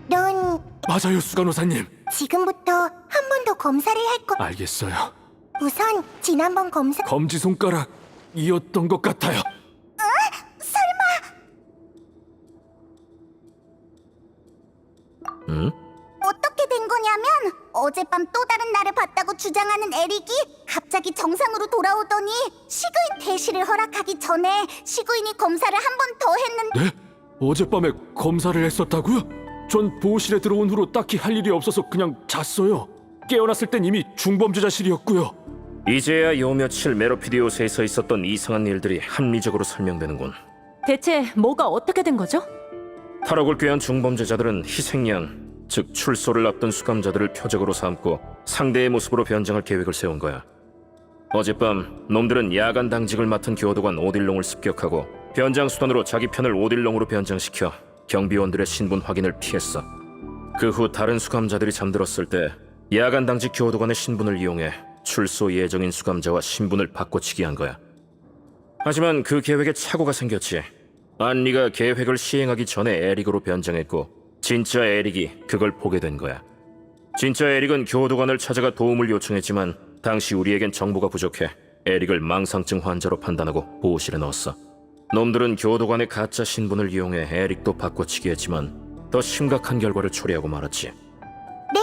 넌 맞아요, 수간호사님. 지금부터 한 번 더 검사를 할 거... 알겠어요. 우선 지난번 검사... 검지 손가락이었던 것 같아요. 응? 어떻게 된 거냐면 어젯밤 또 다른 나를 봤다고 주장하는 에릭이 갑자기 정상으로 돌아오더니 시그인 대시를 허락하기 전에 시그인이 검사를 한 번 더 했는데 네? 어젯밤에 검사를 했었다고요? 전 보호실에 들어온 후로 딱히 할 일이 없어서 그냥 잤어요. 깨어났을 땐 이미 중범죄자실이었고요. 이제야 요 며칠 메로피디오스에서 있었던 이상한 일들이 합리적으로 설명되는군. 대체 뭐가 어떻게 된 거죠? 탈옥을 꾀한 중범죄자들은 희생양, 즉 출소를 앞둔 수감자들을 표적으로 삼고 상대의 모습으로 변장할 계획을 세운 거야. 어젯밤 놈들은 야간 당직을 맡은 교도관 오딜롱을 습격하고 변장 수단으로 자기 편을 오딜롱으로 변장시켜 경비원들의 신분 확인을 피했어. 그 후 다른 수감자들이 잠들었을 때 야간 당직 교도관의 신분을 이용해 출소 예정인 수감자와 신분을 바꿔치기 한 거야. 하지만 그 계획에 착오가 생겼지. 안리가 계획을 시행하기 전에 에릭으로 변장했고 진짜 에릭이 그걸 보게 된 거야. 진짜 에릭은 교도관을 찾아가 도움을 요청했지만 당시 우리에겐 정보가 부족해 에릭을 망상증 환자로 판단하고 보호실에 넣었어. 놈들은 교도관의 가짜 신분을 이용해 에릭도 바꿔치기 했지만 더 심각한 결과를 초래하고 말았지. 네,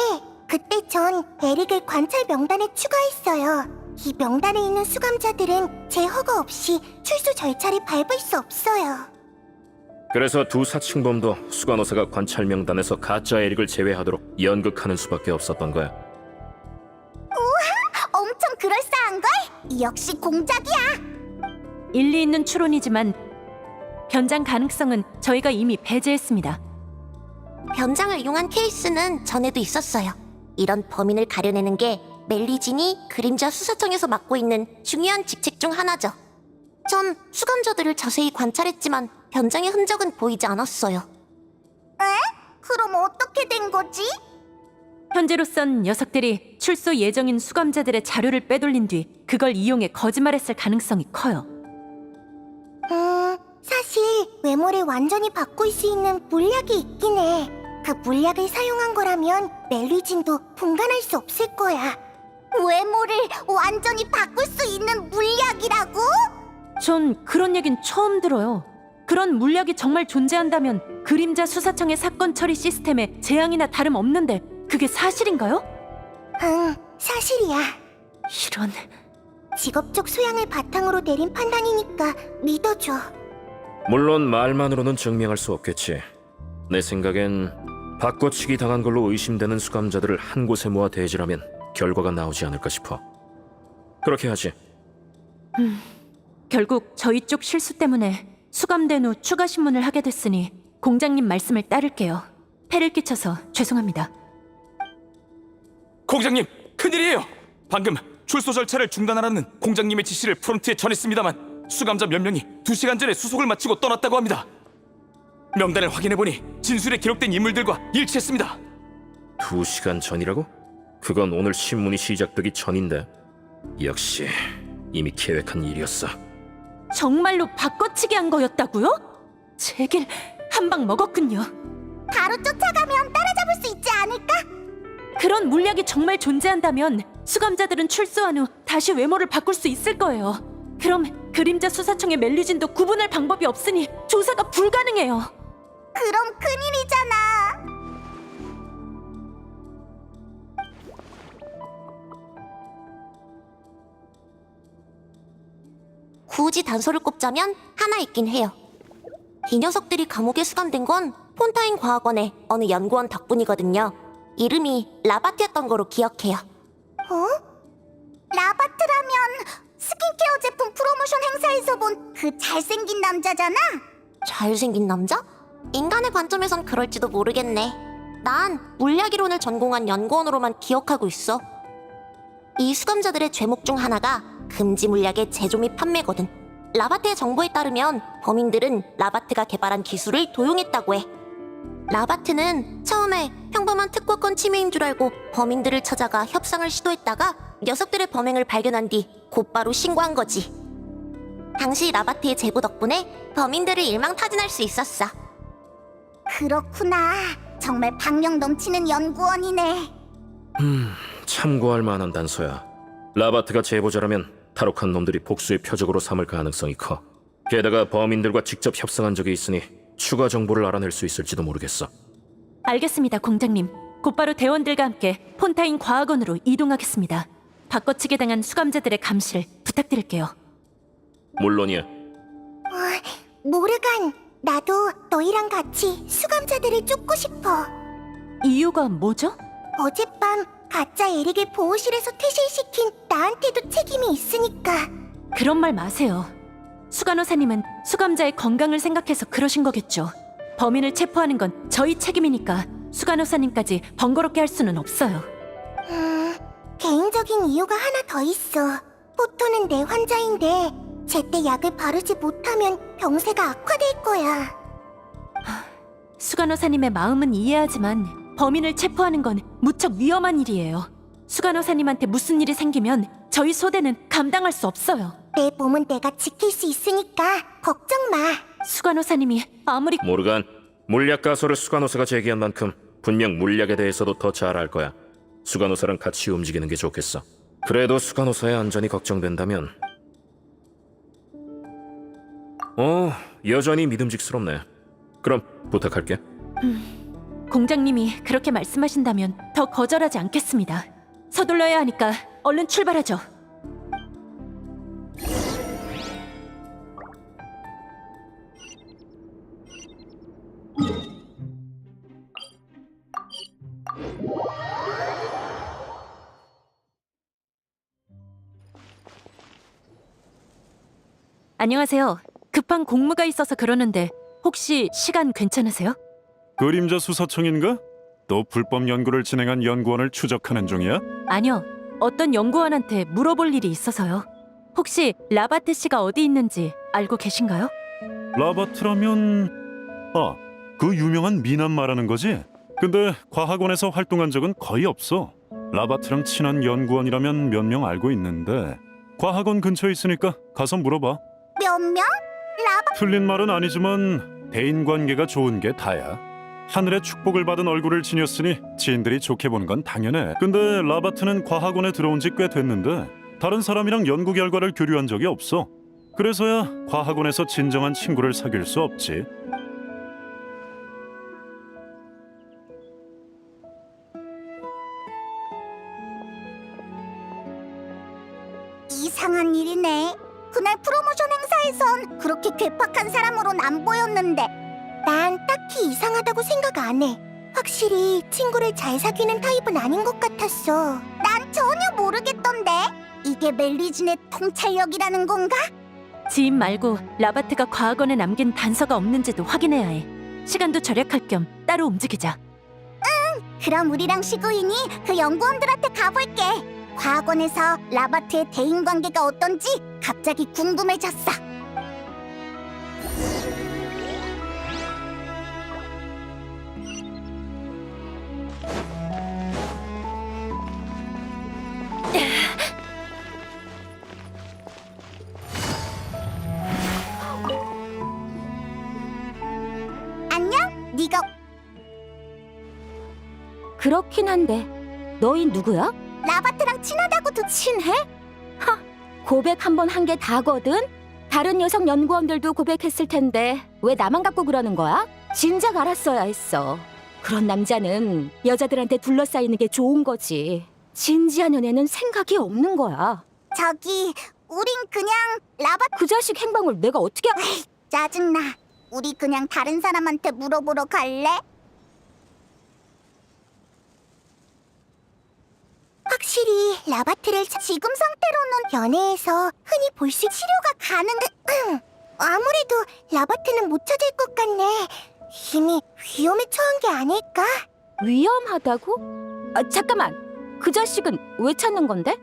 그때 전 에릭을 관찰 명단에 추가했어요. 이 명단에 있는 수감자들은 제 허가 없이 출소 절차를 밟을 수 없어요. 그래서 두 사칭범도 수간호사가 관찰 명단에서 가짜 에릭을 제외하도록 연극하는 수밖에 없었던 거야. 엄청 그럴싸한걸? 역시 공작이야. 일리 있는 추론이지만 변장 가능성은 저희가 이미 배제했습니다. 변장을 이용한 케이스는 전에도 있었어요. 이런 범인을 가려내는 게 멜리진이 그림자 수사청에서 맡고 있는 중요한 직책 중 하나죠. 전 수감자들을 자세히 관찰했지만 변장의 흔적은 보이지 않았어요. 그럼 어떻게 된 거지? 현재로선 녀석들이 출소 예정인 수감자들의 자료를 빼돌린 뒤 그걸 이용해 거짓말했을 가능성이 커요. 사실 외모를 완전히 바꿀 수 있는 물약이 있긴 해. 그 물약을 사용한 거라면 멜리진도 분간할 수 없을 거야. 외모를 완전히 바꿀 수 있는 물약이라고? 전 그런 얘긴 처음 들어요. 그런 물약이 정말 존재한다면 그림자 수사청의 사건 처리 시스템에 재앙이나 다름없는데 그게 사실인가요? 응, 사실이야. 이런... 직업적 소양을 바탕으로 내린 판단이니까 믿어줘. 물론 말만으로는 증명할 수 없겠지. 내 생각엔 바꿔치기 당한 걸로 의심되는 수감자들을 한 곳에 모아 대질하면 결과가 나오지 않을까 싶어. 그렇게 하지. 결국 저희 쪽 실수 때문에 수감된 후 추가 신문을 하게 됐으니 공장님 말씀을 따를게요. 폐를 끼쳐서 죄송합니다. 공장님, 큰일이에요. 방금 출소 절차를 중단하라는 공장님의 지시를 프론트에 전했습니다만 수감자 몇 명이 2시간 전에 수속을 마치고 떠났다고 합니다. 명단을 확인해보니 진술에 기록된 인물들과 일치했습니다. 2시간 전이라고? 그건 오늘 신문이 시작되기 전인데. 역시 이미 계획한 일이었어. 정말로 바꿔치기 한 거였다고요? 제길 한 방 먹었군요. 바로 쫓아가면 따라잡을 수 있지 않을까? 그런 물약이 정말 존재한다면 수감자들은 출소한 후 다시 외모를 바꿀 수 있을 거예요. 그럼 그림자 수사청의 멜리진도 구분할 방법이 없으니 조사가 불가능해요. 그럼 큰일이잖아. 굳이 단서를 꼽자면 하나 있긴 해요. 이 녀석들이 감옥에 수감된 건 폰타인 과학원의 어느 연구원 덕분이거든요. 이름이 라바트였던 거로 기억해요. 라바트라면 스킨케어 제품 프로모션 행사에서 본 그 잘생긴 남자잖아? 잘생긴 남자? 인간의 관점에선 그럴지도 모르겠네. 난 물리학이론을 전공한 연구원으로만 기억하고 있어. 이 수감자들의 죄목 중 하나가 금지 물약의 제조 및 판매거든. 라바트의 정보에 따르면 범인들은 라바트가 개발한 기술을 도용했다고 해. 라바트는 처음에 평범한 특권권 침해인 줄 알고 범인들을 찾아가 협상을 시도했다가 녀석들의 범행을 발견한 뒤 곧바로 신고한 거지. 당시 라바트의 제보 덕분에 범인들을 일망타진할 수 있었어. 그렇구나. 정말 박력 넘치는 연구원이네. 참고할 만한 단서야. 라바트가 제보자라면 탈옥한 놈들이 복수의 표적으로 삼을 가능성이 커. 게다가 범인들과 직접 협상한 적이 있으니 추가 정보를 알아낼 수 있을지도 모르겠어. 알겠습니다, 공장님. 곧바로 대원들과 함께 폰타인 과학원으로 이동하겠습니다. 바꿔치기 당한 수감자들의 감시를 부탁드릴게요. 물론이야. 모르간, 나도 너희랑 같이 수감자들을 쫓고 싶어. 이유가 뭐죠? 어젯밤 가짜 에릭을 보호실에서 퇴실시킨 나한테도 책임이 있으니까. 그런 말 마세요. 수간호사님은 수감자의 건강을 생각해서 그러신 거겠죠. 범인을 체포하는 건 저희 책임이니까 수간호사님까지 번거롭게 할 수는 없어요. 개인적인 이유가 하나 더 있어. 포토는 내 환자인데 제때 약을 바르지 못하면 병세가 악화될 거야. 수간호사님의 마음은 이해하지만 범인을 체포하는 건 무척 위험한 일이에요. 수간호사님한테 무슨 일이 생기면 저희 소대는 감당할 수 없어요. 내 몸은 내가 지킬 수 있으니까 걱정 마. 수간호사님이 아무리... 모르간, 물약 가설을 수간호사가 제기한 만큼 분명 물약에 대해서도 더 잘 알 거야. 수간호사랑 같이 움직이는 게 좋겠어. 그래도 수간호사의 안전이 걱정된다면... 여전히 믿음직스럽네. 그럼 부탁할게. 공장님이 그렇게 말씀하신다면 더 거절하지 않겠습니다. 서둘러야 하니까 얼른 출발하죠. 안녕하세요. 급한 공무가 있어서 그러는데 혹시 시간 괜찮으세요? 그림자 수사청인가? 또 불법 연구를 진행한 연구원을 추적하는 중이야? 아니요. 어떤 연구원한테 물어볼 일이 있어서요. 혹시 라바트 씨가 어디 있는지 알고 계신가요? 라바트라면 그 유명한 미남 말하는 거지? 근데 과학원에서 활동한 적은 거의 없어. 라바트랑 친한 연구원이라면 몇 명 알고 있는데 과학원 근처에 있으니까 가서 물어봐. 몇 명? 틀린 말은 아니지만 대인관계가 좋은 게 다야. 하늘의 축복을 받은 얼굴을 지녔으니 지인들이 좋게 보는 건 당연해. 근데 라바트는 과학원에 들어온 지 꽤 됐는데 다른 사람이랑 연구 결과를 교류한 적이 없어. 그래서야 과학원에서 진정한 친구를 사귈 수 없지. 이상한 일이네. 그날 프로모션 행사에선 그렇게 괴팍한 사람으로는 안 보였는데 난 딱히 이상하다고 생각 안 해. 확실히 친구를 잘 사귀는 타입은 아닌 것 같았어. 난 전혀 모르겠던데. 이게 멜리진의 통찰력이라는 건가? 지인 말고 라바트가 과학원에 남긴 단서가 없는지도 확인해야 해. 시간도 절약할 겸 따로 움직이자. 그럼 우리랑 시구인이 그 연구원들한테 가볼게. 과학원에서 라바트의 대인관계가 어떤지 갑자기 궁금해졌어. 안녕? 네가 그렇긴 한데 너희 누구야? 라바트랑 친하다고 친해? 하, 고백 한 번 한 게 다거든? 다른 여성 연구원들도 고백했을 텐데 왜 나만 갖고 그러는 거야? 진작 알았어야 했어. 그런 남자는 여자들한테 둘러싸이는 게 좋은 거지. 진지한 연애는 생각이 없는 거야. 저기 우린 그냥 그 자식 행방을 내가 어떻게... 짜증나. 우리 그냥 다른 사람한테 물어보러 갈래? 확실히 라바트를 지금 상태로는 연애에서 흔히 볼 수 치료가 아무래도 라바트는 못 찾을 것 같네. 이미 위험에 처한 게 아닐까? 위험하다고? 잠깐만. 그 자식은 왜 찾는 건데?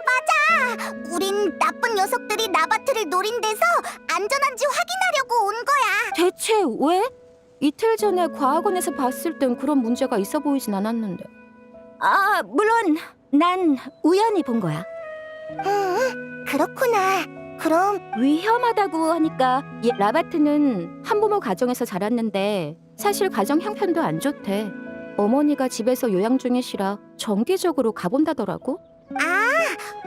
맞아. 우린 나쁜 녀석들이 라바트를 노린 데서 안전한지 확인하려고 온 거야. 대체 왜? 이틀 전에 과학원에서 봤을 땐 그런 문제가 있어 보이진 않았는데. 물론 난 우연히 본 거야. 그렇구나. 그럼 위험하다고 하니까 라바트는 한부모 가정에서 자랐는데 사실 가정 형편도 안 좋대. 어머니가 집에서 요양 중이시라 정기적으로 가본다더라고.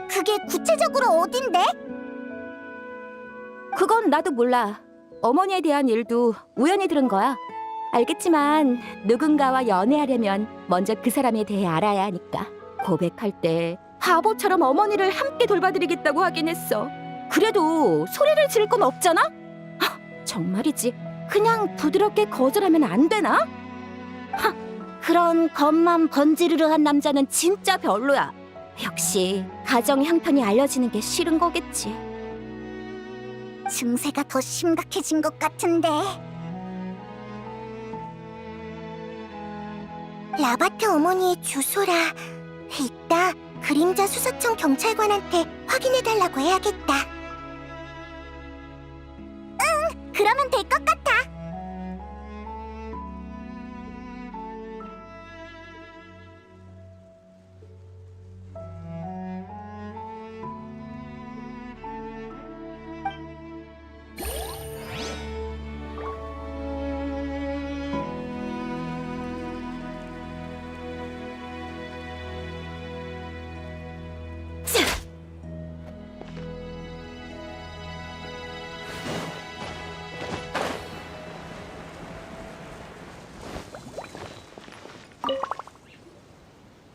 그게 구체적으로 어딘데? 그건 나도 몰라. 어머니에 대한 일도 우연히 들은 거야. 알겠지만 누군가와 연애하려면 먼저 그 사람에 대해 알아야 하니까. 고백할 때 바보처럼 어머니를 함께 돌봐드리겠다고 하긴 했어. 그래도 소리를 지를 건 없잖아? 정말이지. 그냥 부드럽게 거절하면 안 되나? 그런 겉만 번지르르한 남자는 진짜 별로야. 역시 가정 형편이 알려지는 게 싫은 거겠지. 증세가 더 심각해진 것 같은데. 라바트 어머니의 주소라. 이따 그림자 수사청 경찰관한테 확인해달라고 해야겠다. 그러면 될 것 같아.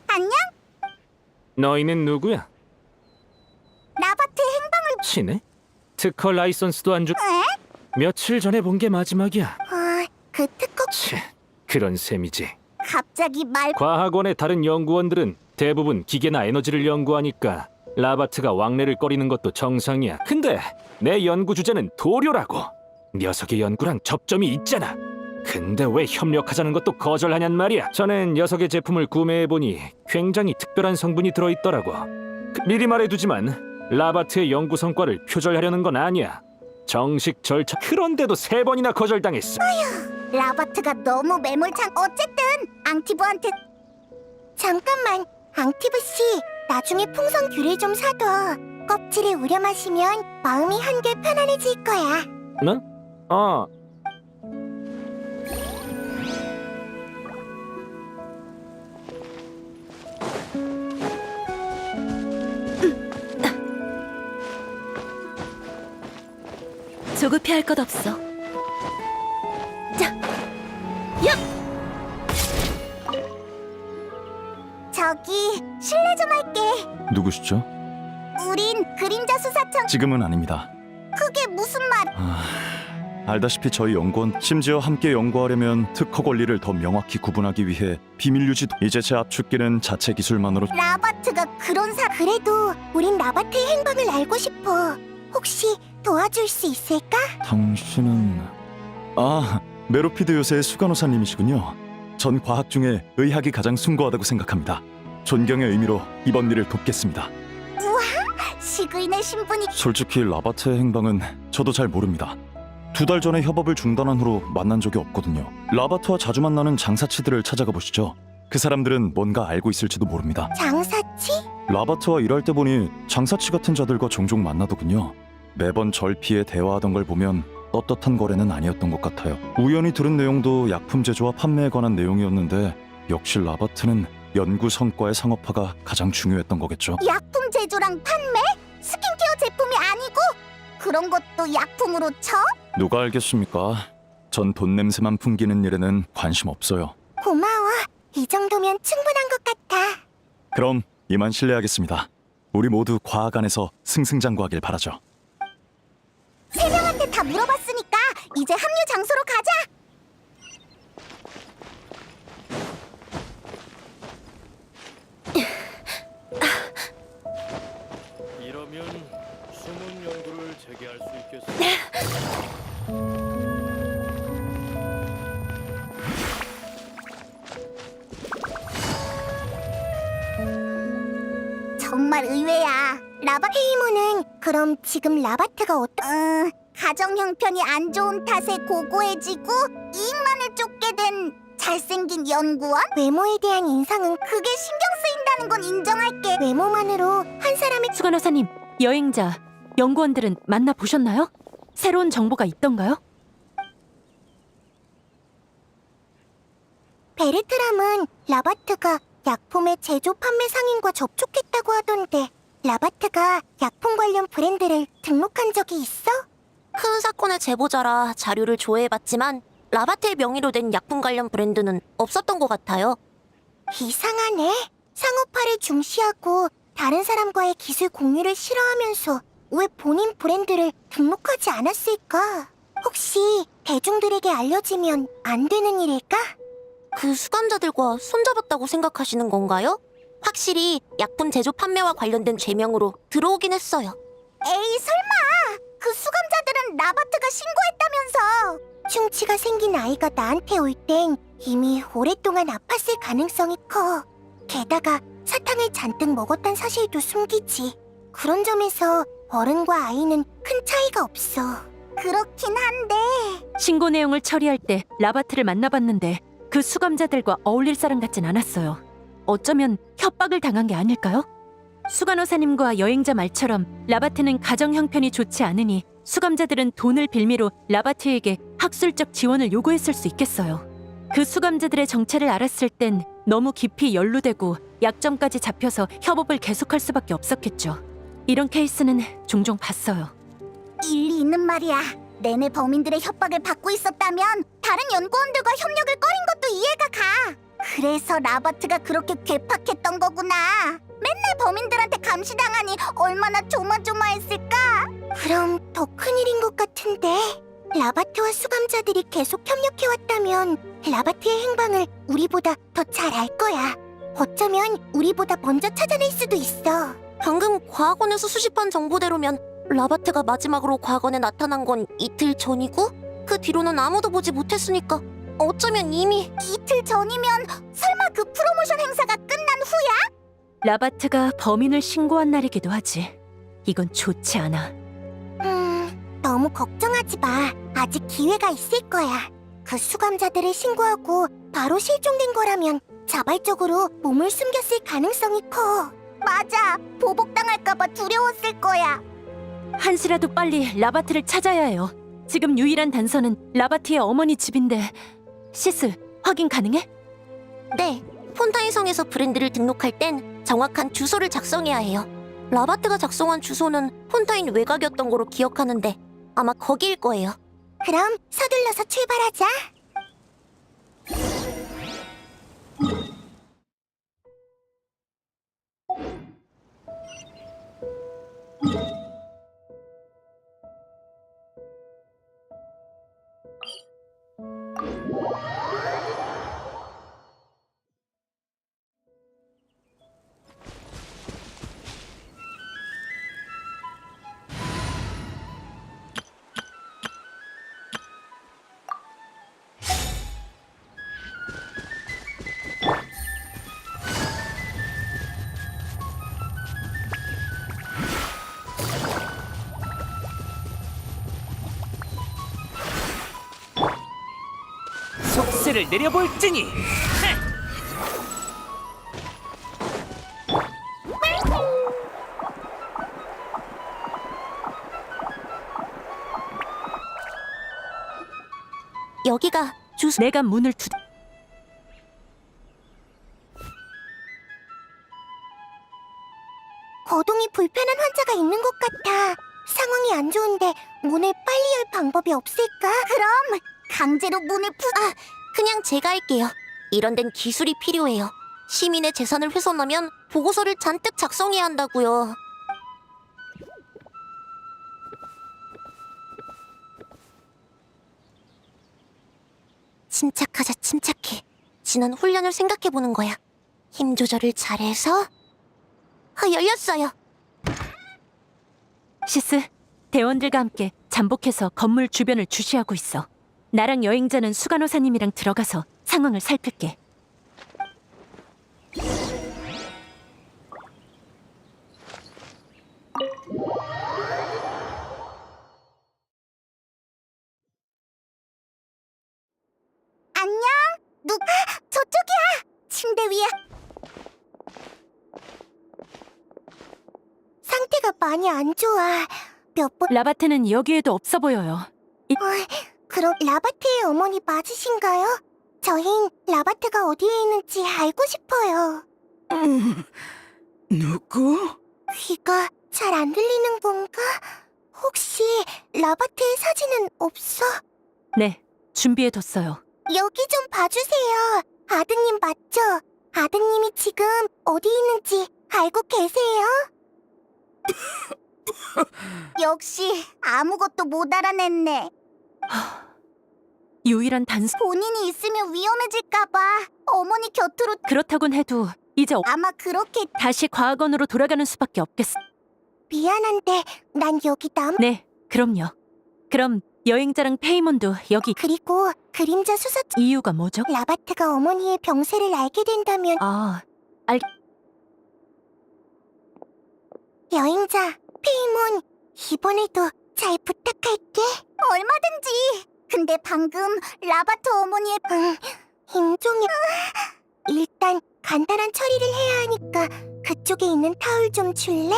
안녕? 너희는 누구야? 라바트 행방을... 친해? 특허 라이선스도 안 주... 에? 며칠 전에 본 게 마지막이야. 그 특허... 치, 그런 셈이지. 갑자기 말... 과학원의 다른 연구원들은 대부분 기계나 에너지를 연구하니까 라바트가 왕래를 꺼리는 것도 정상이야. 근데 내 연구 주제는 도료라고. 녀석의 연구랑 접점이 있잖아. 근데 왜 협력하자는 것도 거절하냔 말이야. 전엔 녀석의 제품을 구매해보니 굉장히 특별한 성분이 들어있더라고. 미리 말해두지만 라바트의 연구 성과를 표절하려는 건 아니야. 정식 절차. 그런데도 3번이나 거절당했어. 라바트가 너무 매몰찬. 어쨌든 앙티브한테. 잠깐만, 앙티브 씨, 나중에 풍선 귤을 좀 사둬. 껍질을 우려 마시면 마음이 한결 편안해질 거야. 응? 조급해할 것 없어. 저기 실례 좀 할게. 누구시죠? 우린 그림자 수사청. 지금은 아닙니다. 그게 무슨 말? 알다시피 저희 연구원, 심지어 함께 연구하려면 특허 권리를 더 명확히 구분하기 위해 비밀 유지. 이제 제 압축기는 자체 기술만으로. 라바트가 그런 그래도 우린 라바트의 행방을 알고 싶어. 혹시 도와줄 수 있을까? 당신은 메로피드 요새의 수간호사님이시군요. 전 과학 중에 의학이 가장 숭고하다고 생각합니다. 존경의 의미로 이번 일을 돕겠습니다. 시그인의 신분이. 솔직히 라바트의 행방은 저도 잘 모릅니다. 2달 전에 협업을 중단한 후로 만난 적이 없거든요. 라바트와 자주 만나는 장사치들을 찾아가 보시죠. 그 사람들은 뭔가 알고 있을지도 모릅니다. 장사치? 라바트와 일할 때 보니 장사치 같은 자들과 종종 만나더군요. 매번 절 피해 대화하던 걸 보면 떳떳한 거래는 아니었던 것 같아요. 우연히 들은 내용도 약품 제조와 판매에 관한 내용이었는데 역시 라바트는 연구 성과의 상업화가 가장 중요했던 거겠죠. 약품 제조랑 판매? 스킨케어 제품이 아니고? 그런 것도 약품으로 쳐? 누가 알겠습니까? 전 돈 냄새만 풍기는 일에는 관심 없어요. 고마워. 이 정도면 충분한 것 같아. 그럼 이만 실례하겠습니다. 우리 모두 과학 안에서 승승장구하길 바라죠. 3명한테 다 물어봤으니까 이제 합류 장소로 가자. 이러면 숨은 연구를 재개할 수 있겠어. 정말 의외야. 헤이모는 그럼 지금 라바트가 가정 형편이 안 좋은 탓에 고고해지고 이익만을 쫓게 된 잘생긴 연구원? 외모에 대한 인상은 그게 신경 쓰인다는 건 인정할게. 외모만으로 한 사람의 수간호사님, 여행자, 연구원들은 만나보셨나요? 새로운 정보가 있던가요? 베르트람은 라바트가 약품의 제조 판매 상인과 접촉했다고 하던데 라바트가 약품 관련 브랜드를 등록한 적이 있어? 큰 사건의 제보자라 자료를 조회해봤지만 라바트의 명의로 된 약품 관련 브랜드는 없었던 것 같아요. 이상하네. 상업화를 중시하고 다른 사람과의 기술 공유를 싫어하면서 왜 본인 브랜드를 등록하지 않았을까? 혹시 대중들에게 알려지면 안 되는 일일까? 그 수감자들과 손잡았다고 생각하시는 건가요? 확실히 약품 제조 판매와 관련된 죄명으로 들어오긴 했어요. 에이 설마! 그 수감자들은 라바트가 신고했다면서! 충치가 생긴 아이가 나한테 올 땐 이미 오랫동안 아팠을 가능성이 커. 게다가 사탕을 잔뜩 먹었단 사실도 숨기지. 그런 점에서 어른과 아이는 큰 차이가 없어. 그렇긴 한데... 신고 내용을 처리할 때 라바트를 만나봤는데 그 수감자들과 어울릴 사람 같진 않았어요. 어쩌면 협박을 당한 게 아닐까요? 수간호사님과 여행자 말처럼 라바트는 가정 형편이 좋지 않으니 수감자들은 돈을 빌미로 라바트에게 학술적 지원을 요구했을 수 있겠어요. 그 수감자들의 정체를 알았을 땐 너무 깊이 연루되고 약점까지 잡혀서 협업을 계속할 수밖에 없었겠죠. 이런 케이스는 종종 봤어요. 일리 있는 말이야. 내내 범인들의 협박을 받고 있었다면 다른 연구원들과 협력을 꺼린 것도 이해가 가. 그래서 라바트가 그렇게 괴팍했던 거구나. 맨날 범인들한테 감시당하니 얼마나 조마조마했을까? 그럼 더 큰일인 것 같은데. 라바트와 수감자들이 계속 협력해왔다면 라바트의 행방을 우리보다 더 잘 알 거야. 어쩌면 우리보다 먼저 찾아낼 수도 있어. 방금 과학원에서 수집한 정보대로면 라바트가 마지막으로 과학원에 나타난 건 이틀 전이고 그 뒤로는 아무도 보지 못했으니까 어쩌면 이미 이틀 전이면 설마 그 프로모션 행사가 끝난 후야? 라바트가 범인을 신고한 날이기도 하지. 이건 좋지 않아. 너무 걱정하지 마. 아직 기회가 있을 거야. 그 수감자들을 신고하고 바로 실종된 거라면 자발적으로 몸을 숨겼을 가능성이 커. 맞아. 보복당할까봐 두려웠을 거야. 한시라도 빨리 라바트를 찾아야 해요. 지금 유일한 단서는 라바트의 어머니 집인데. 시스, 확인 가능해? 네, 폰타인 성에서 브랜드를 등록할 땐 정확한 주소를 작성해야 해요. 라바트가 작성한 주소는 폰타인 외곽이었던 거로 기억하는데 아마 거기일 거예요. 그럼 서둘러서 출발하자. 속세를 내려볼지니. 여기가 주소. 내가 문을 거동이 불편한 환자가 있는 것 같아. 상황이 안 좋은데 문을 빨리 열 방법이 없을까? 그럼 강제로 문을 그냥 제가 할게요. 이런 데는 기술이 필요해요. 시민의 재산을 훼손하면 보고서를 잔뜩 작성해야 한다고요. 침착하자, 침착해. 지난 훈련을 생각해보는 거야. 힘 조절을 잘해서 열렸어요. 시스, 대원들과 함께 잠복해서 건물 주변을 주시하고 있어. 나랑 여행자는 수간호사님이랑 들어가서 상황을 살필게. 안녕? 저쪽이야! 침대 위에 상태가 많이 안 좋아. 몇 번... 라바트는 여기에도 없어 보여요. 그럼 라바트의 어머니 맞으신가요? 저흰 라바트가 어디에 있는지 알고 싶어요. 누구? 귀가 잘 안 들리는 건가? 혹시 라바트의 사진은 없어? 네, 준비해뒀어요. 여기 좀 봐주세요. 아드님 맞죠? 아드님이 지금 어디 있는지 알고 계세요? 역시 아무것도 못 알아냈네. 유일한 단서. 본인이 있으면 위험해질까봐 어머니 곁으로... 그렇다곤 해도 이제 아마 그렇게... 다시 과학원으로 돌아가는 수밖에 없겠어. 미안한데 난 여기 네, 그럼요. 그럼 여행자랑 페이몬도 여기. 그리고 그림자 수사... 이유가 뭐죠? 라바트가 어머니의 병세를 알게 된다면... 여행자, 페이몬, 이번에도 잘 부탁할게. 얼마든지. 근데 방금 라바트 어머니의... 임종이... 일단 간단한 처리를 해야 하니까 그쪽에 있는 타올 좀 줄래?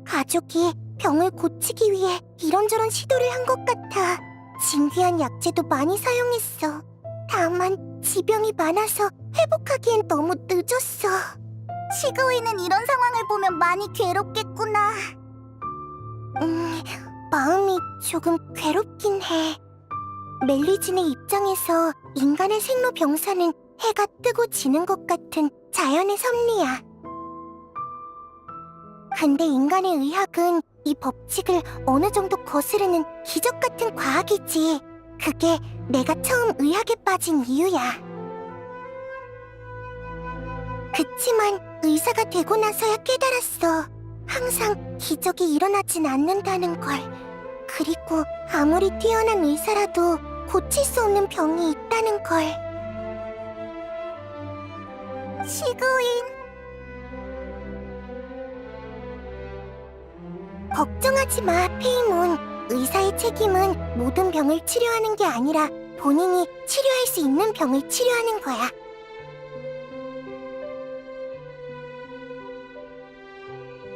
가족이 병을 고치기 위해 이런저런 시도를 한 것 같아. 진귀한 약재도 많이 사용했어. 다만 지병이 많아서 회복하기엔 너무 늦었어. 시그위는 이런 상황을 보면 많이 괴롭겠구나. 마음이 조금 괴롭긴 해. 멜리진의 입장에서 인간의 생로병사는 해가 뜨고 지는 것 같은 자연의 섭리야. 근데 인간의 의학은 이 법칙을 어느 정도 거스르는 기적 같은 과학이지. 그게 내가 처음 의학에 빠진 이유야. 그치만 의사가 되고 나서야 깨달았어. 항상 기적이 일어나진 않는다는 걸. 그리고 아무리 뛰어난 의사라도 고칠 수 없는 병이 있다는 걸. 시그윈. 걱정하지 마, 페이몬. 의사의 책임은 모든 병을 치료하는 게 아니라 본인이 치료할 수 있는 병을 치료하는 거야.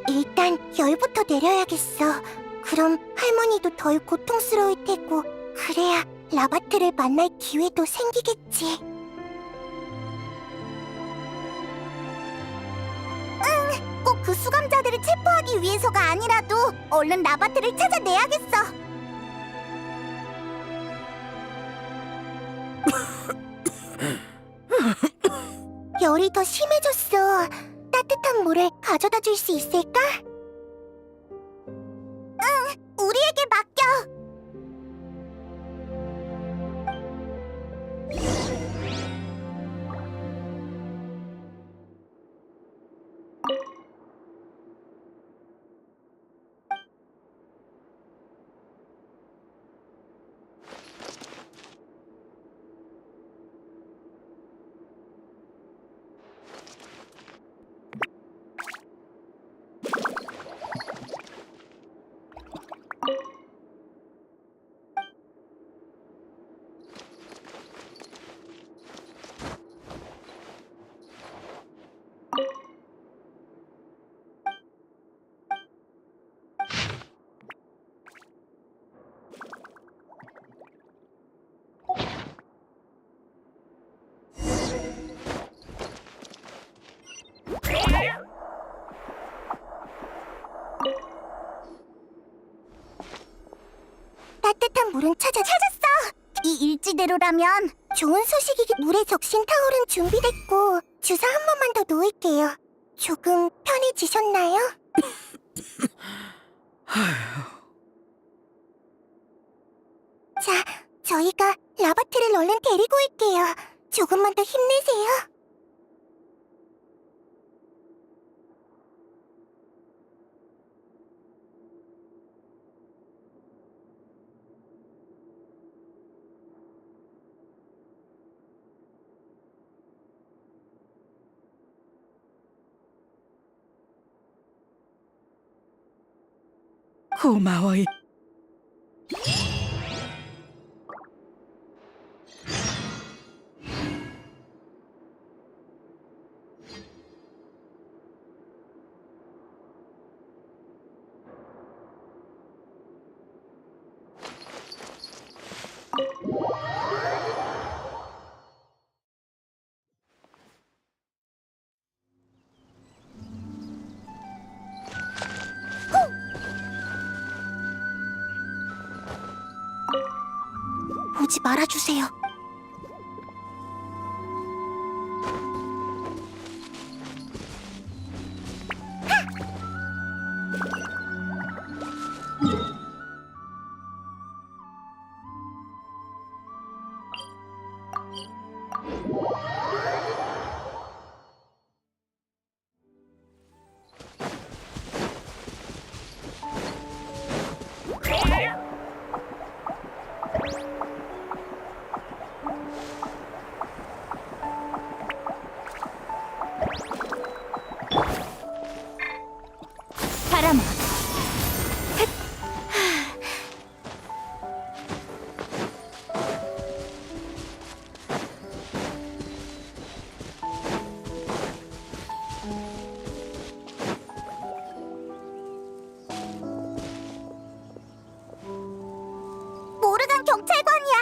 일단 열부터 내려야겠어. 그럼 할머니도 덜 고통스러울 테고, 그래야 라바트를 만날 기회도 생기겠지. 응, 꼭 그 수감자들을 체포하기 위해서가 아니라도 얼른 라바트를 찾아내야겠어. 열이 더 심해졌어. 따뜻한 물을 가져다 줄 수 있을까? 응, 우리에게 맡겨. 따뜻한 물은 찾았어! 이 일지대로라면 좋은 소식이기. 물에 적신 타올은 준비됐고 주사 한 번만 더 놓을게요. 조금 편해지셨나요? 자, 저희가 라바트를 얼른 데리고 올게요. 조금만 더 힘내세요. 고마워요. 보지 말아주세요. 바람아, 모르간 경찰관이야.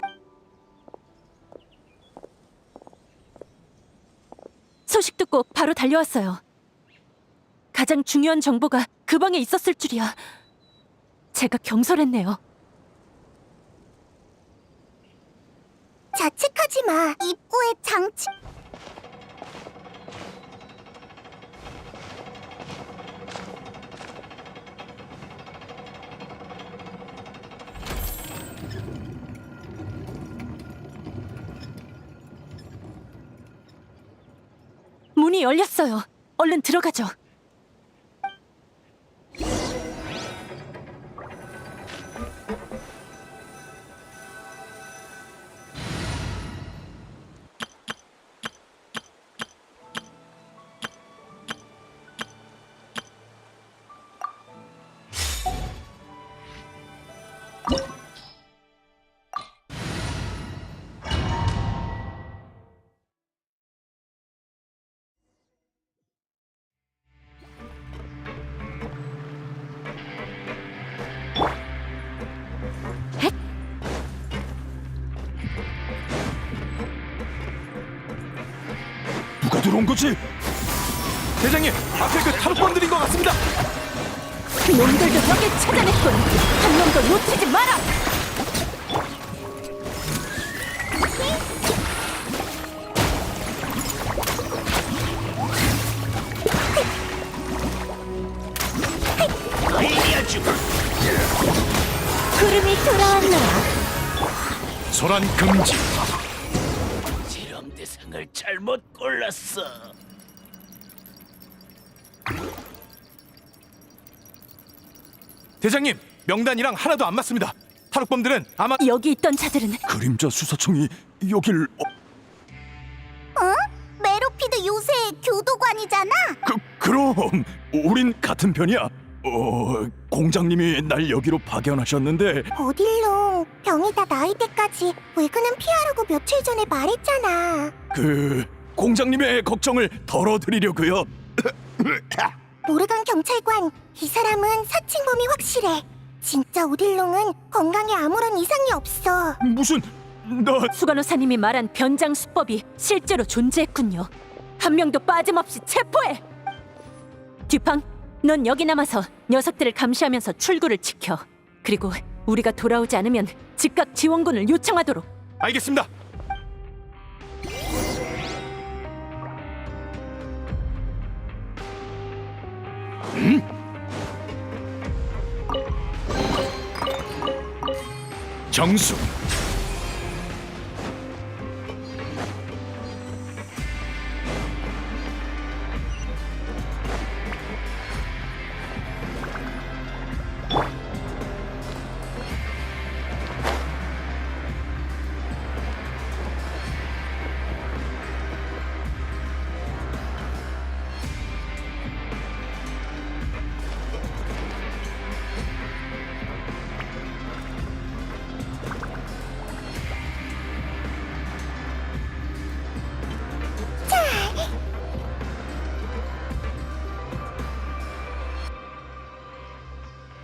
소식 듣고 바로 달려왔어요. 가장 중요한 정보가 그 방에 있었을 줄이야. 제가 경솔했네요. 자책하지 마. 입구에 장치. 문이 열렸어요. 얼른 들어가죠. 누가 들어온 거지? 대장님, 앞에 그 탈옥범들인 것 같습니다. 놈들도 여길 찾아냈군. 한 놈도 놓치지 마라. 구름이 돌아왔노라. 소란 금지. 실험 대상을 잘못 골랐어. 대장님, 명단이랑 하나도 안 맞습니다. 탈옥범들은 아마 여기 있던 자들은 그림자 수사청이 여길 메로피드 요새 교도관이잖아. 그럼 우린 같은 편이야. 공장님이 날 여기로 파견하셨는데 어딜로 병이 다 나을 때까지 외근은 피하라고 며칠 전에 말했잖아. 그 공장님의 걱정을 덜어드리려고요. 모르간 경찰관, 이 사람은 사칭범이 확실해. 진짜 오딜롱은 건강에 아무런 이상이 없어. 무슨 나 수간호사님이 말한 변장 수법이 실제로 존재했군요. 한 명도 빠짐없이 체포해. 듀팡, 넌 여기 남아서 녀석들을 감시하면서 출구를 지켜. 그리고 우리가 돌아오지 않으면 즉각 지원군을 요청하도록. 알겠습니다. 정수.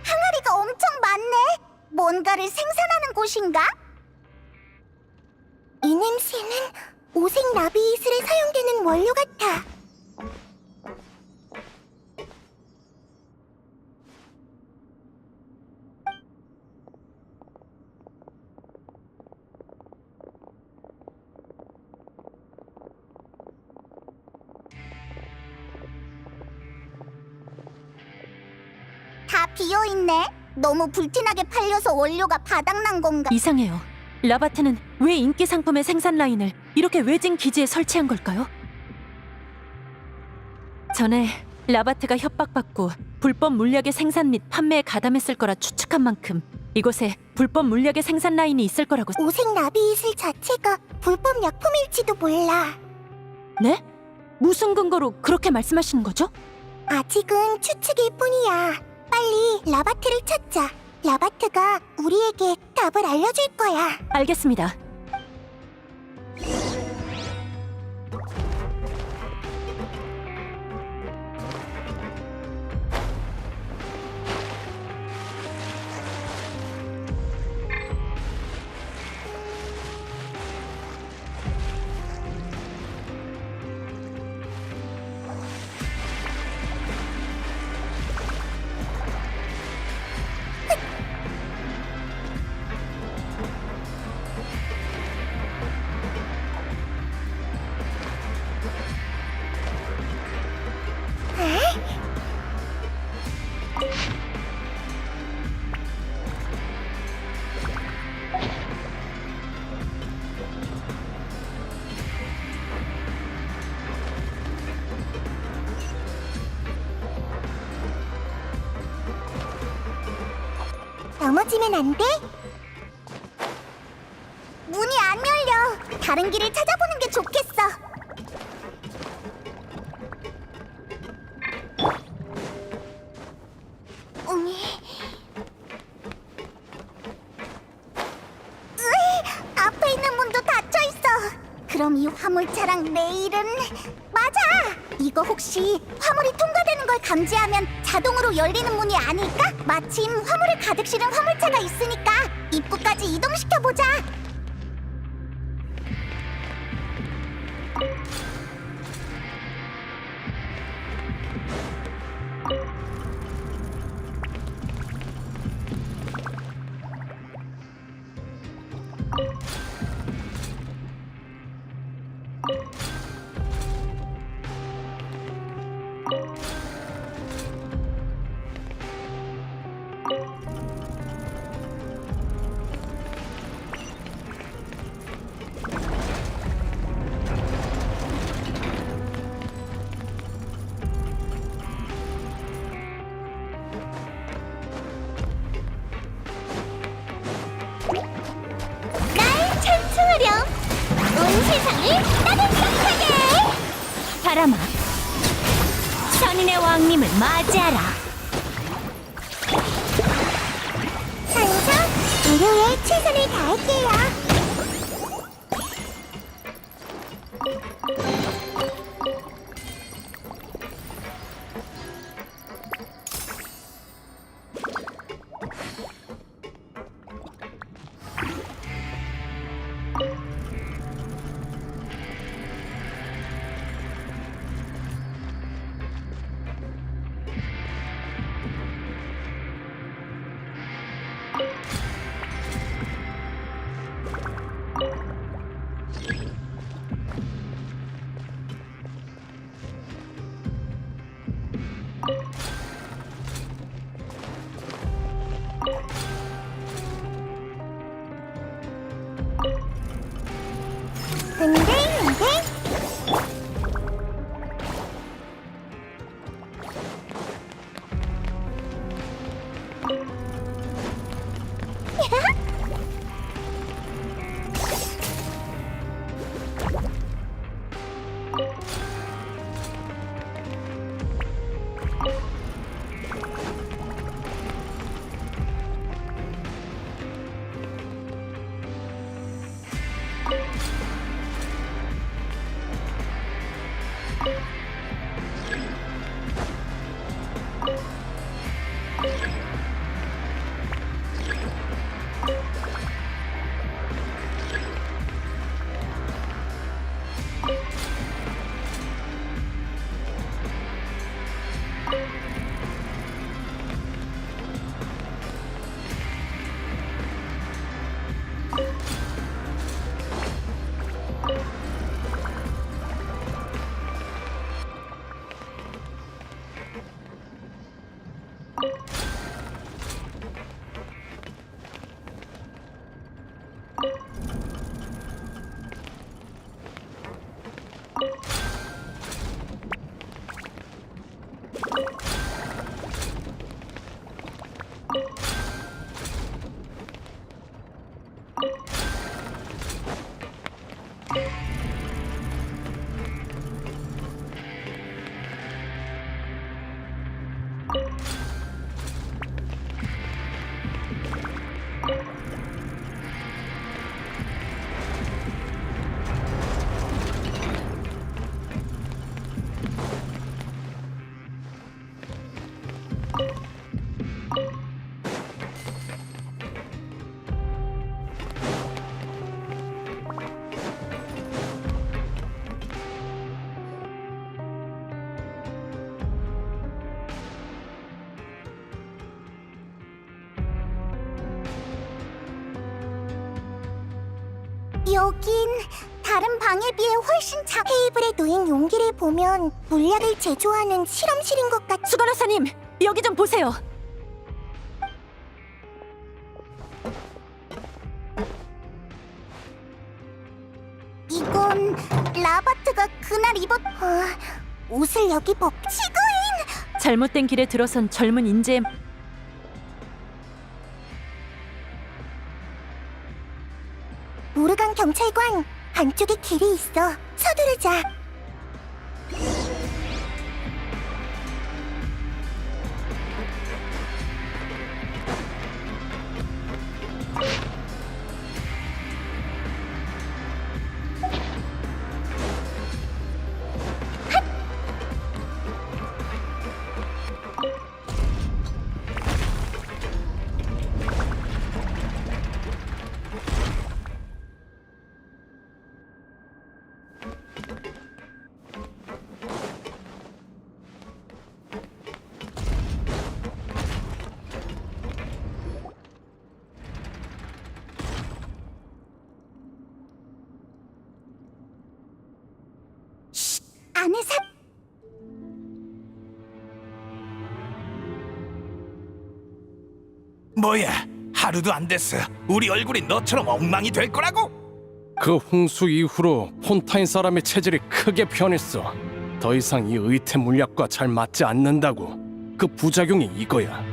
항아리가 엄청 많네. 뭔가를 생산하는 곳인가? 이 냄새는 오색 나비이슬에 사용되는 원료 같아. 다 비어있네. 너무 불티나게 팔려서 원료가 바닥난 건가? 이상해요. 라바트는 왜 인기 상품의 생산 라인을 이렇게 외진 기지에 설치한 걸까요? 전에 라바트가 협박받고 불법 물약의 생산 및 판매에 가담했을 거라 추측한 만큼 이곳에 불법 물약의 생산 라인이 있을 거라고. 오색 나비이슬 자체가 불법 약품일지도 몰라. 네? 무슨 근거로 그렇게 말씀하시는 거죠? 아직은 추측일 뿐이야. 빨리 라바트를 찾자. 라바트가 우리에게 답을 알려줄 거야. 알겠습니다. 넘어지면 안 돼? 문이 안 열려. 다른 길을 찾아보는 게 좋겠어. 앞에 있는 문도 닫혀 있어. 그럼 이 화물차랑 레일은 맞아. 이거 혹시 화물이 통과되는 걸 감지하면 자동으로 열리는 문이 아닐까? 마침 화물을 가득 실은 화물차가 있으니까 입구까지 이동시켜 보자. 날 찬송하렴. 온 세상을 따뜻하게. 바람아, 선인의 왕님을 맞이하라. 항상 의료에 최선을 다할게요. 근데 여긴 다른 방에 비해 훨씬 테이블에 놓인 용기를 보면 물약을 제조하는 실험실인 것 같아. 수간호사님, 여기 좀 보세요. 이건 라바트가 그날 옷을 여기 지구인! 잘못된 길에 들어선 젊은 인재의 안쪽에 길이 있어. 서두르자. 안에서 뭐야? 하루도 안 됐어. 우리 얼굴이 너처럼 엉망이 될 거라고? 그 홍수 이후로 폰타인 사람의 체질이 크게 변했어. 더 이상 이 의태 물약과 잘 맞지 않는다고. 그 부작용이 이거야.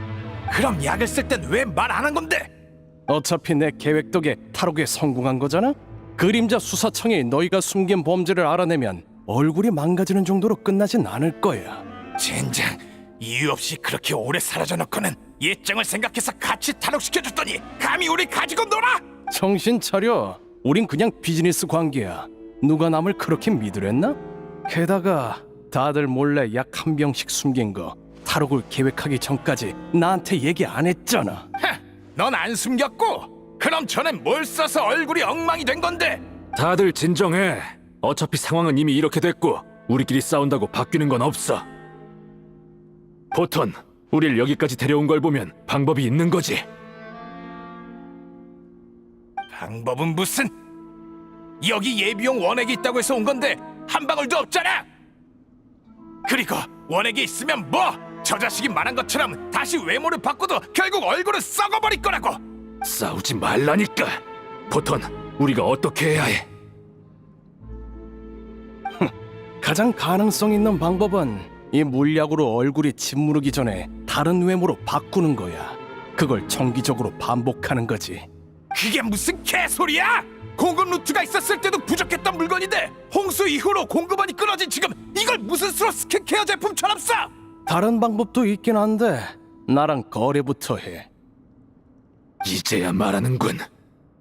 그럼 약을 쓸 땐 왜 말 안 한 건데? 어차피 내 계획 덕에 탈옥에 성공한 거잖아? 그림자 수사청이 너희가 숨긴 범죄를 알아내면 얼굴이 망가지는 정도로 끝나진 않을 거야. 젠장, 이유 없이 그렇게 오래 사라져 놓고는 예정을 생각해서 같이 탈옥시켜줬더니 감히 우리 가지고 놀아? 정신 차려. 우린 그냥 비즈니스 관계야. 누가 남을 그렇게 믿으랬나? 게다가 다들 몰래 약 한 병씩 숨긴 거 탈옥을 계획하기 전까지 나한테 얘기 안 했잖아. 넌 안 숨겼고? 그럼 전엔 뭘 써서 얼굴이 엉망이 된 건데? 다들 진정해. 어차피 상황은 이미 이렇게 됐고 우리끼리 싸운다고 바뀌는 건 없어. 보턴, 우릴 여기까지 데려온 걸 보면 방법이 있는 거지. 방법은 무슨? 여기 예비용 원액이 있다고 해서 온 건데 한 방울도 없잖아. 그리고 원액이 있으면 뭐? 저 자식이 말한 것처럼 다시 외모를 바꿔도 결국 얼굴은 썩어버릴 거라고. 싸우지 말라니까. 보턴, 우리가 어떻게 해야 해? 가장 가능성 있는 방법은 이 물약으로 얼굴이 짓무르기 전에 다른 외모로 바꾸는 거야. 그걸 정기적으로 반복하는 거지. 그게 무슨 개소리야? 공급 루트가 있었을 때도 부족했던 물건인데 홍수 이후로 공급원이 끊어진 지금 이걸 무슨 수로 스킨케어 제품처럼 써? 다른 방법도 있긴 한데 나랑 거래부터 해. 이제야 말하는군.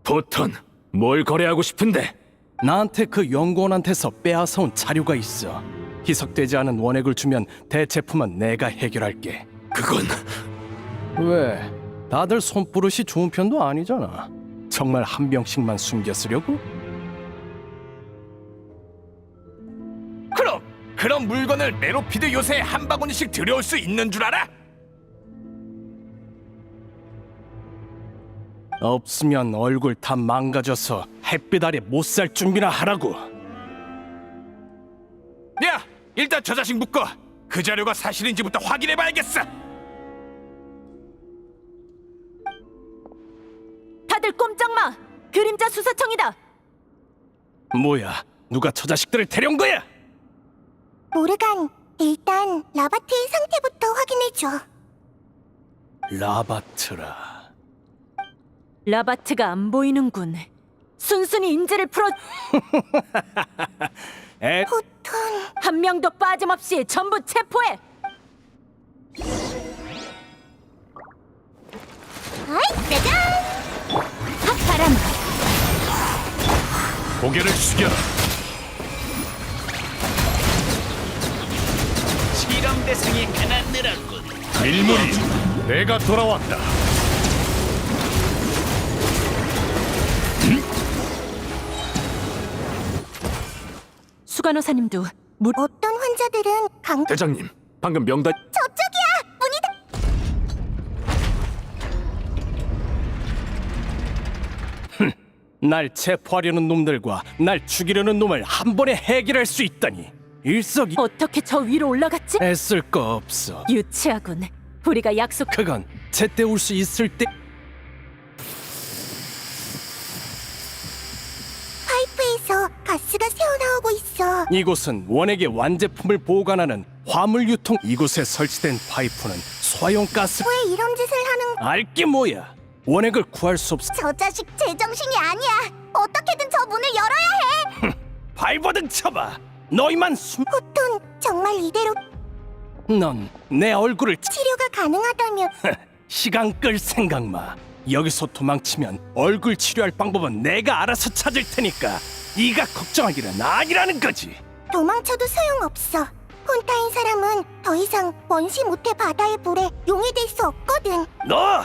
보턴, 뭘 거래하고 싶은데? 나한테 그 연구원한테서 빼앗아온 자료가 있어. 희석되지 않은 원액을 주면 대체품은 내가 해결할게. 그건 왜? 다들 손버릇이 좋은 편도 아니잖아. 정말 한 병씩만 숨겼으려고? 그럼 물건을 메로피드 요새에 한 바구니씩 들여올 수 있는 줄 알아? 없으면 얼굴 다 망가져서 햇빛 아래 못 살 준비나 하라고. 야, 일단 저 자식 묶어. 그 자료가 사실인지부터 확인해봐야겠어. 다들 꼼짝 마! 그림자 수사청이다! 뭐야? 누가 저 자식들을 데려온 거야? 모르간, 일단 라바트의 상태부터 확인해줘. 라바트라. 라바트가 안 보이는군. 순순히 인지를 풀어 보통 한 명도 빠짐없이 전부 체포해! 아이, 짜잔! 바람! 고개를 숙여라. 실험 대상이 하나 늘었군. 일물이 내가 돌아왔다. 수간호사님도 어떤 환자들은 대장님, 방금 명단 저쪽이야! 문이 날 체포하려는 놈들과 날 죽이려는 놈을 한 번에 해결할 수 있다니. 일석이 어떻게 저 위로 올라갔지? 애쓸 거 없어. 유치하군. 우리가 약속... 그건 제때 올 수 있을 때. 파이프에서 가스가 새어나오고 있어. 이곳은 원액의 완제품을 보관하는 화물 유통. 이곳에 설치된 파이프는 소형 가스. 왜 이런 짓을 하는 알게 뭐야? 원액을 구할 수 없어. 저 자식 제정신이 아니야. 어떻게든 저 문을 열어야 해. 발버둥 쳐봐. 너희만 포톤, 정말 이대로 넌 내 얼굴을 치료가 가능하다면 시간 끌 생각 마. 여기서 도망치면 얼굴 치료할 방법은 내가 알아서 찾을 테니까 네가 걱정할 일은 아니라는 거지. 도망쳐도 소용없어. 폰타인 사람은 더 이상 원시 모태 바다의 불에 용이 될 수 없거든. 너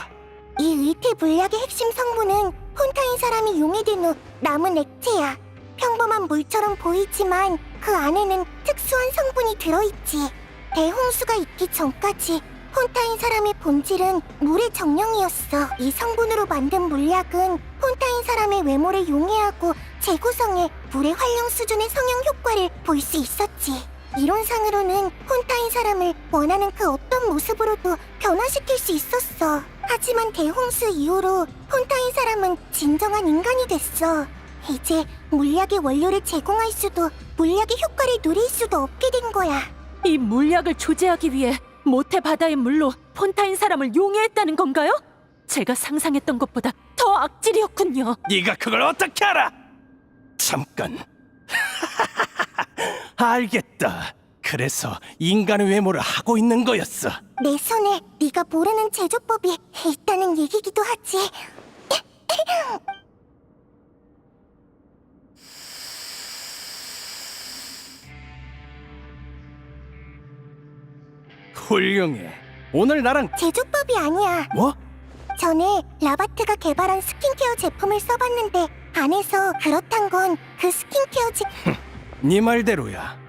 이 의태 물약의 핵심 성분은 폰타인 사람이 용이 된 후 남은 액체야. 평범한 물처럼 보이지만 그 안에는 특수한 성분이 들어있지. 대홍수가 있기 전까지 폰타인 사람의 본질은 물의 정령이었어. 이 성분으로 만든 물약은 폰타인 사람의 외모를 용해하고 재구성해 물의 활용 수준의 성형 효과를 볼 수 있었지. 이론상으로는 폰타인 사람을 원하는 그 어떤 모습으로도 변화시킬 수 있었어. 하지만 대홍수 이후로 폰타인 사람은 진정한 인간이 됐어. 이제 물약의 원료를 제공할 수도 물약의 효과를 누릴 수도 없게 된 거야. 이 물약을 조제하기 위해 모태 바다의 물로 폰타인 사람을 용해했다는 건가요? 제가 상상했던 것보다 더 악질이었군요. 네가 그걸 어떻게 알아? 잠깐. 알겠다. 그래서 인간의 외모를 하고 있는 거였어. 내 손에 네가 모르는 제조법이 있다는 얘기기도 하지. 훌륭해. 오늘 나랑 제조법이 아니야. 뭐? 전에 라바트가 개발한 스킨케어 제품을 써봤는데 안에서 그렇단 건 그 스킨케어 네 말대로야.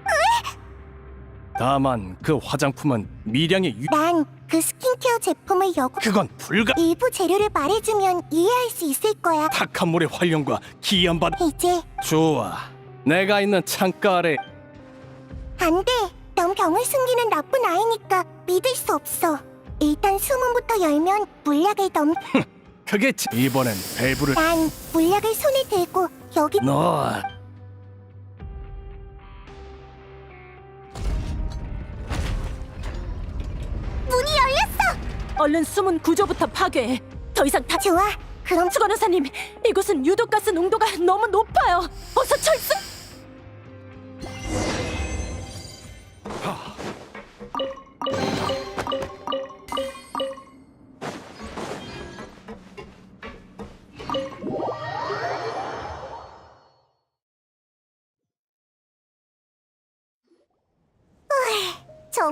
다만 그 화장품은 미량의 난 그 스킨케어 제품을 그건 불가. 일부 재료를 말해주면 이해할 수 있을 거야. 탁한 물의 활용과 기염 받. 이제 좋아. 내가 있는 창가 아래. 안 돼. 넌 병을 숨기는 나쁜 아이니까 믿을 수 없어. 일단 수문부터 열면 물약을 그게 이번엔 밸브를. 난 물약을 손에 들고 여기 너 문이 열렸어. 얼른 수문 구조부터 파괴해. 더 이상 다... 좋아. 그럼 수간호사님, 이곳은 유독가스 농도가 너무 높아요. 어서 철수...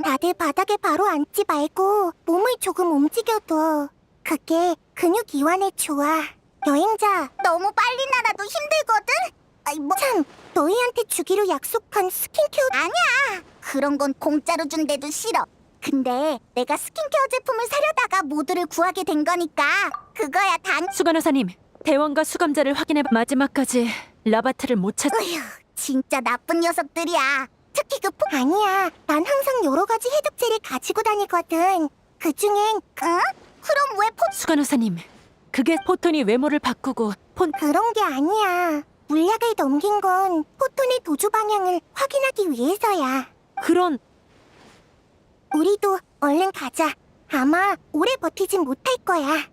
다들 바닥에 바로 앉지 말고 몸을 조금 움직여도 그게 근육 이완에 좋아. 여행자, 너무 빨리 날아도 힘들거든? 참, 너희한테 주기로 약속한 스킨케어 아니야. 그런 건 공짜로 준대도 싫어. 근데 내가 스킨케어 제품을 사려다가 모두를 구하게 된 거니까 그거야 단... 수간호사님, 대원과 수감자를 확인해 마지막까지 라바트를 못 찾... 어휴, 진짜 나쁜 녀석들이야. 특히 그 아니야. 난 항상 여러 가지 해독제를 가지고 다니거든. 그중엔 그럼 왜 수간호사님, 그게 포톤이 외모를 바꾸고 그런 게 아니야. 물약을 넘긴 건 포톤의 도주 방향을 확인하기 위해서야. 그런... 우리도 얼른 가자. 아마 오래 버티진 못할 거야.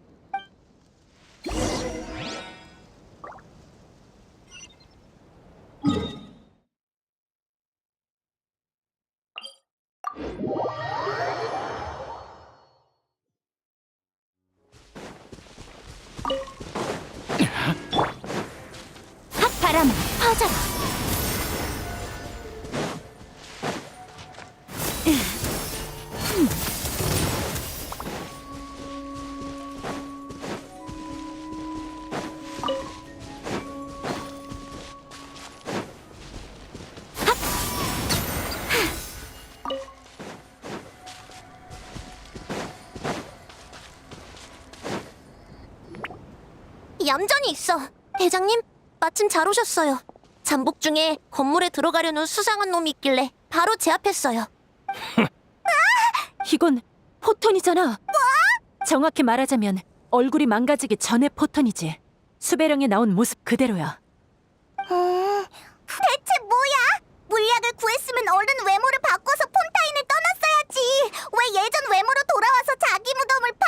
바람 퍼져라. 얌전히 있어. 대장님, 마침 잘 오셨어요. 잠복 중에 건물에 들어가려는 수상한 놈이 있길래 바로 제압했어요. 이건 포톤이잖아. 뭐? 정확히 말하자면 얼굴이 망가지기 전의 포톤이지. 수배령에 나온 모습 그대로야. 대체 뭐야? 물약을 구했으면 얼른 외모를 바꿔서 폰타인을 떠났어야지. 왜 예전 외모로 돌아와서 자기 무덤을 파?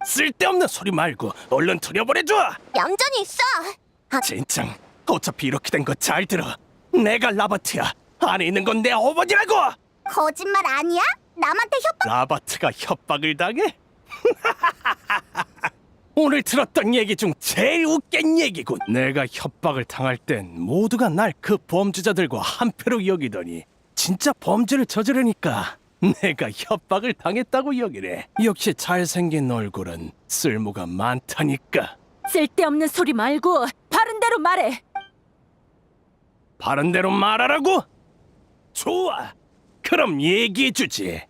쓸데없는 소리 말고 얼른 들여보내줘. 얌전히 있어. 젠장. 어차피 이렇게 된 거 잘 들어. 내가 라바트야. 안에 있는 건 내 어머니라고. 거짓말 아니야? 남한테 협박. 라바트가 협박을 당해? 오늘 들었던 얘기 중 제일 웃긴 얘기군. 내가 협박을 당할 땐 모두가 날 그 범죄자들과 한패로 여기더니 진짜 범죄를 저지르니까 내가 협박을 당했다고 여기래. 역시 잘생긴 얼굴은 쓸모가 많다니까. 쓸데없는 소리 말고 바른 대로 말해. 바른 대로 말하라고? 좋아. 그럼 얘기해주지.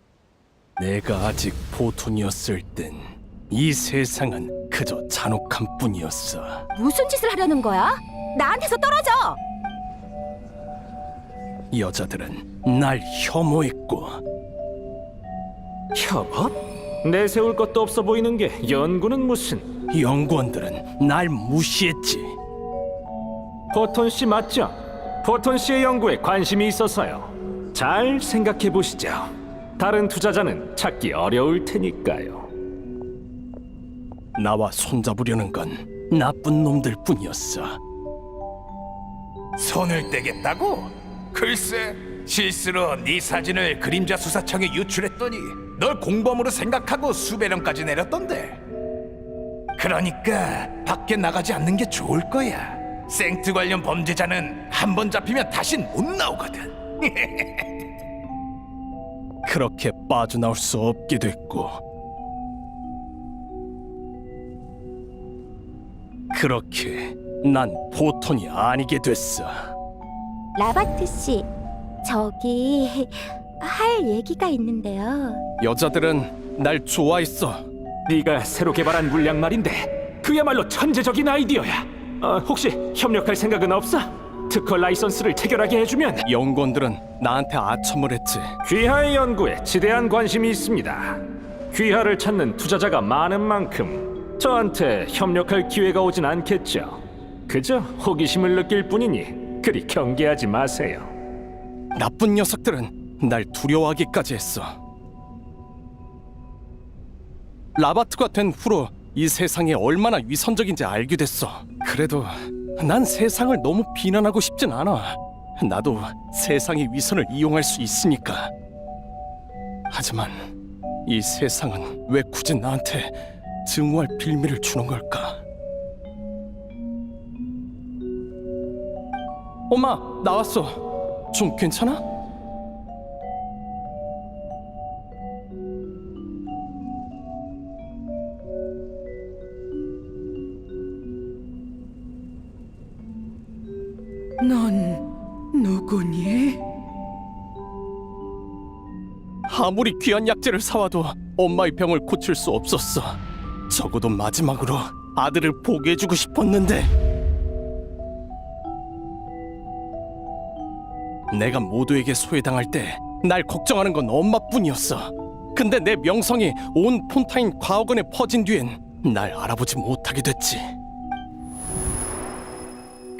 내가 아직 포톤이었을 땐 이 세상은 그저 잔혹한 뿐이었어. 무슨 짓을 하려는 거야? 나한테서 떨어져! 여자들은 날 혐오했고 협업? 내세울 것도 없어 보이는 게 연구는 무슨? 연구원들은 날 무시했지. 포톤 씨 맞죠? 포톤 씨의 연구에 관심이 있어서요. 잘 생각해 보시죠. 다른 투자자는 찾기 어려울 테니까요. 나와 손잡으려는 건 나쁜 놈들 뿐이었어. 손을 떼겠다고? 글쎄, 실수로 네 사진을 그림자 수사청에 유출했더니 널 공범으로 생각하고 수배령까지 내렸던데. 그러니까 밖에 나가지 않는 게 좋을 거야. 생트 관련 범죄자는 한 번 잡히면 다신 못 나오거든. 그렇게 빠져나올 수 없게 됐고, 그렇게 난 포톤이 아니게 됐어. 라바트 씨, 저기 할 얘기가 있는데요. 여자들은 날 좋아했어. 네가 새로 개발한 물량 말인데 그야말로 천재적인 아이디어야. 혹시 협력할 생각은 없어? 특허 라이선스를 체결하게 해주면. 연구원들은 나한테 아첨을 했지. 귀하의 연구에 지대한 관심이 있습니다. 귀하를 찾는 투자자가 많은 만큼 저한테 협력할 기회가 오진 않겠죠. 그저 호기심을 느낄 뿐이니 그리 경계하지 마세요. 나쁜 녀석들은 날 두려워하기까지 했어. 라바트가 된 후로 이 세상이 얼마나 위선적인지 알게 됐어. 그래도 난 세상을 너무 비난하고 싶진 않아. 나도 세상의 위선을 이용할 수 있으니까. 하지만 이 세상은 왜 굳이 나한테 증오할 빌미를 주는 걸까? 엄마, 나왔어. 좀 괜찮아? 넌 누구니? 아무리 귀한 약재를 사와도 엄마의 병을 고칠 수 없었어. 적어도 마지막으로 아들을 보게 해주고 싶었는데. 내가 모두에게 소외당할 때 날 걱정하는 건 엄마뿐이었어. 근데 내 명성이 온 폰타인 과학원에 퍼진 뒤엔 날 알아보지 못하게 됐지.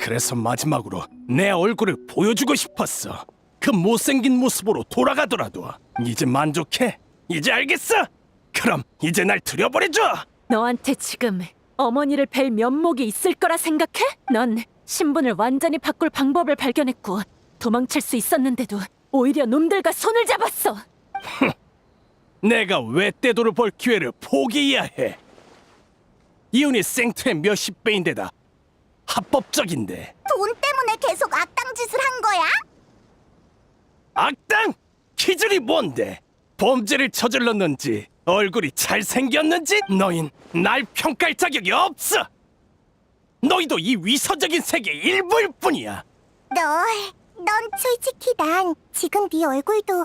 그래서 마지막으로 내 얼굴을 보여주고 싶었어. 그 못생긴 모습으로 돌아가더라도. 이제 만족해? 이제 알겠어? 그럼 이제 날 들여버려줘. 너한테 지금 어머니를 뵐 면목이 있을 거라 생각해? 넌 신분을 완전히 바꿀 방법을 발견했고 도망칠 수 있었는데도 오히려 놈들과 손을 잡았어. 내가 왜 떼돈을 벌 기회를 포기해야 해? 이윤이 생트의 몇십 배인데다 합법적인데. 돈 때문에 계속 악당 짓을 한 거야? 악당? 기준이 뭔데? 범죄를 저질렀는지 얼굴이 잘생겼는지? 너흰 날 평가할 자격이 없어. 너희도 이 위선적인 세계의 일부일 뿐이야. 넌 솔직히 난 지금 네 얼굴도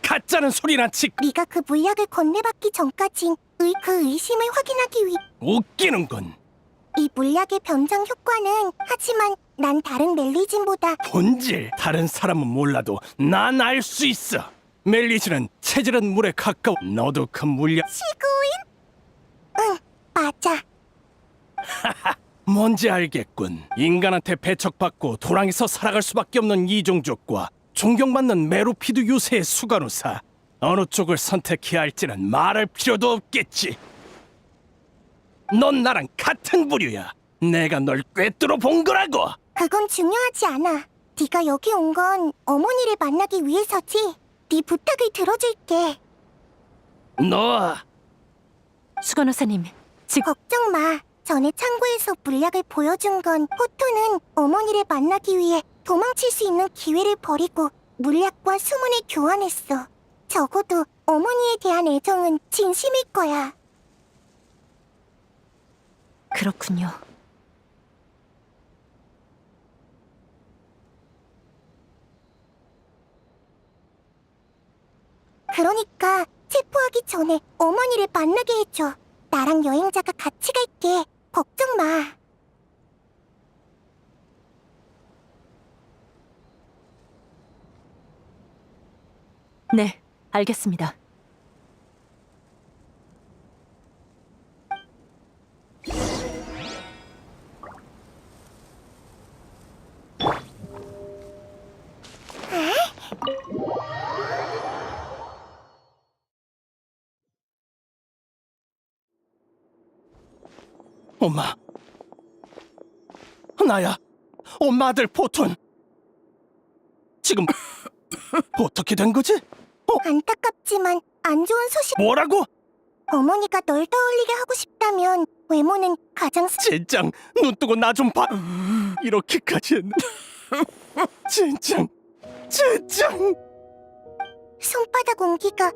가짜는 소리나 치. 네가 그 물약을 건네받기 전까진 그 의심을 확인하기 위해 웃기는군. 이 물약의 변장 효과는 하지만 난 다른 멜리진보다 본질 다른 사람은 몰라도 난 알 수 있어. 멜리즈는 체질은 물에 가까워. 너도 그 물약 시구인? 응, 맞아. 뭔지 알겠군. 인간한테 배척받고 도랑에서 살아갈 수밖에 없는 이종족과 존경받는 메로피드 요새의 수간호사. 어느 쪽을 선택해야 할지는 말할 필요도 없겠지. 넌 나랑 같은 부류야. 내가 널 꿰뚫어 본 거라고. 그건 중요하지 않아. 네가 여기 온 건 어머니를 만나기 위해서지. 네 부탁을 들어줄게. 너 수간호사님, 걱정 마. 전에 창고에서 물약을 보여준 건 포토는 어머니를 만나기 위해 도망칠 수 있는 기회를 버리고 물약과 수문을 교환했어. 적어도 어머니에 대한 애정은 진심일 거야. 그렇군요. 그러니까 체포하기 전에 어머니를 만나게 해줘. 나랑 여행자가 같이 갈게. 걱정 마. 네, 알겠습니다. 엄마. 나야. 엄마 아들 포톤. 지금 어떻게 된 거지? 안타깝지만 안 좋은 소식. 뭐라고? 어머니가 널 떠올리게 하고 싶다면 외모는 가장 젠장, 눈 뜨고 나 좀 봐. 이렇게까지 했는데. 젠장. 손바닥 온기가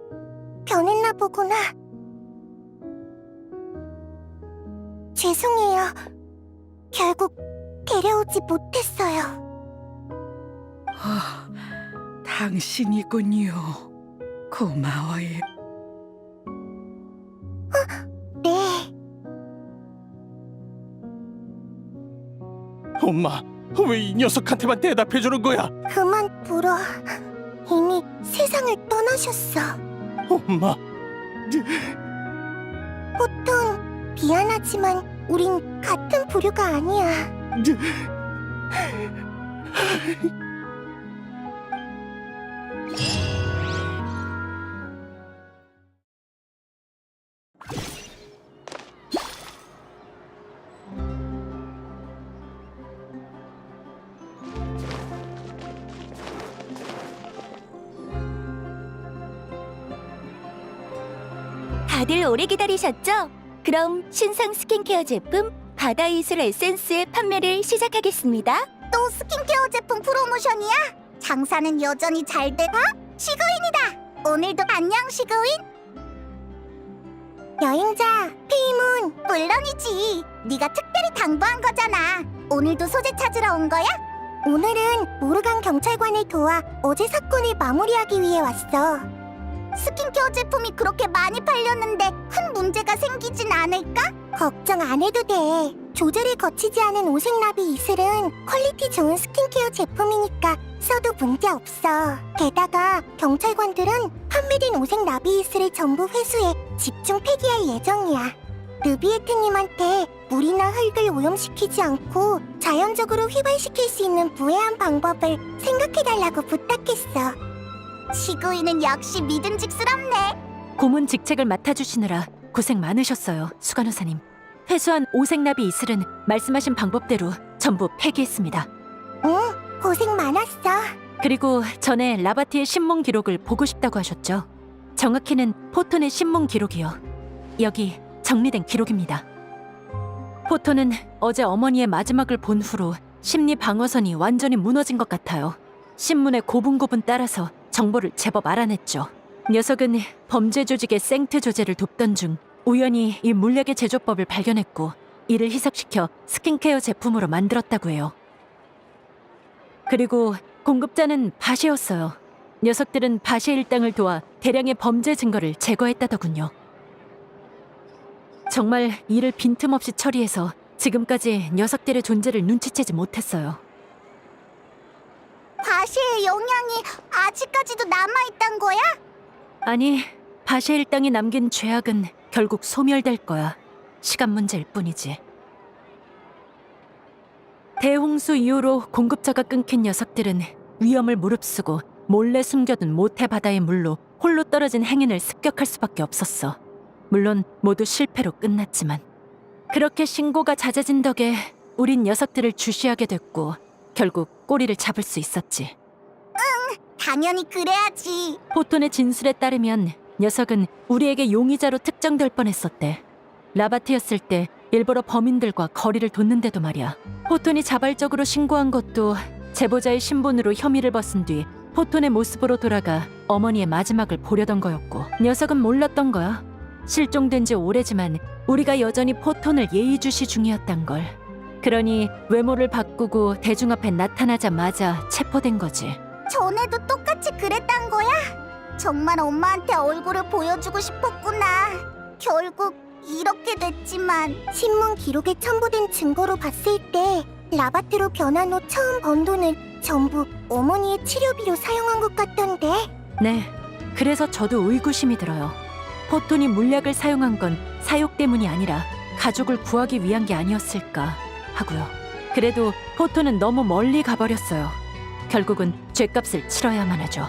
변했나 보구나. 죄송해요. 결국 데려오지 못했어요. 당신이군요. 고마워요. 네. 엄마, 왜 이 녀석한테만 대답해 주는 거야? 그만 불어. 이미 세상을 떠나셨어. 엄마. 보통 미안하지만 우린 같은 부류가 아니야. 다들 오래 기다리셨죠? 그럼 신상 스킨케어 제품 바다 이슬 에센스의 판매를 시작하겠습니다. 또 스킨케어 제품 프로모션이야? 장사는 여전히 잘 돼? 시그윈이다. 오늘도 안녕 시그윈. 여행자 페이문 물론이지. 네가 특별히 당부한 거잖아. 오늘도 소재 찾으러 온 거야? 오늘은 모르간 경찰관을 도와 어제 사건을 마무리하기 위해 왔어. 스킨케어 제품이 그렇게 많이 팔렸는데 큰 문제가 생기진 않을까? 걱정 안 해도 돼. 조절을 거치지 않은 오색나비 이슬은 퀄리티 좋은 스킨케어 제품이니까 써도 문제 없어. 게다가 경찰관들은 판매된 오색나비 이슬을 전부 회수해 집중 폐기할 예정이야. 르비에트님한테 물이나 흙을 오염시키지 않고 자연적으로 휘발시킬 수 있는 무해한 방법을 생각해달라고 부탁했어. 시그위는 역시 믿음직스럽네. 고문 직책을 맡아주시느라 고생 많으셨어요, 수간호사님. 회수한 오색나비 이슬은 말씀하신 방법대로 전부 폐기했습니다. 응, 고생 많았어. 그리고 전에 라바티의 신문 기록을 보고 싶다고 하셨죠? 정확히는 포톤의 신문 기록이요. 여기 정리된 기록입니다. 포톤은 어제 어머니의 마지막을 본 후로 심리 방어선이 완전히 무너진 것 같아요. 신문에 고분고분 따라서 정보를 제법 알아냈죠. 녀석은 범죄 조직의 생트 조제를 돕던 중 우연히 이 물약의 제조법을 발견했고 이를 희석시켜 스킨케어 제품으로 만들었다고 해요. 그리고 공급자는 바시였어요. 녀석들은 바시 일당을 도와 대량의 범죄 증거를 제거했다더군요. 정말 이를 빈틈없이 처리해서 지금까지 녀석들의 존재를 눈치채지 못했어요. 바시의 영향이 아직까지도 남아있단 거야? 아니, 바시 일당이 남긴 죄악은 결국 소멸될 거야. 시간 문제일 뿐이지. 대홍수 이후로 공급자가 끊긴 녀석들은 위험을 무릅쓰고 몰래 숨겨둔 모태 바다의 물로 홀로 떨어진 행인을 습격할 수밖에 없었어. 물론 모두 실패로 끝났지만 그렇게 신고가 잦아진 덕에 우린 녀석들을 주시하게 됐고 결국 꼬리를 잡을 수 있었지. 당연히 그래야지. 포톤의 진술에 따르면 녀석은 우리에게 용의자로 특정될 뻔했었대. 라바트였을 때 일부러 범인들과 거리를 뒀는데도 말이야. 포톤이 자발적으로 신고한 것도 제보자의 신분으로 혐의를 벗은 뒤 포톤의 모습으로 돌아가 어머니의 마지막을 보려던 거였고, 녀석은 몰랐던 거야. 실종된 지 오래지만 우리가 여전히 포톤을 예의주시 중이었단 걸. 그러니 외모를 바꾸고 대중 앞에 나타나자마자 체포된 거지. 전에도 똑같이 그랬단 거야? 정말 엄마한테 얼굴을 보여주고 싶었구나. 결국 이렇게 됐지만 신문 기록에 첨부된 증거로 봤을 때 라바트로 변한 후 처음 번 돈을 전부 어머니의 치료비로 사용한 것 같던데. 네, 그래서 저도 의구심이 들어요. 포톤이 물약을 사용한 건 사욕 때문이 아니라 가족을 구하기 위한 게 아니었을까 하고요. 그래도 포톤은 너무 멀리 가버렸어요. 결국은 죗값을 치러야만 하죠.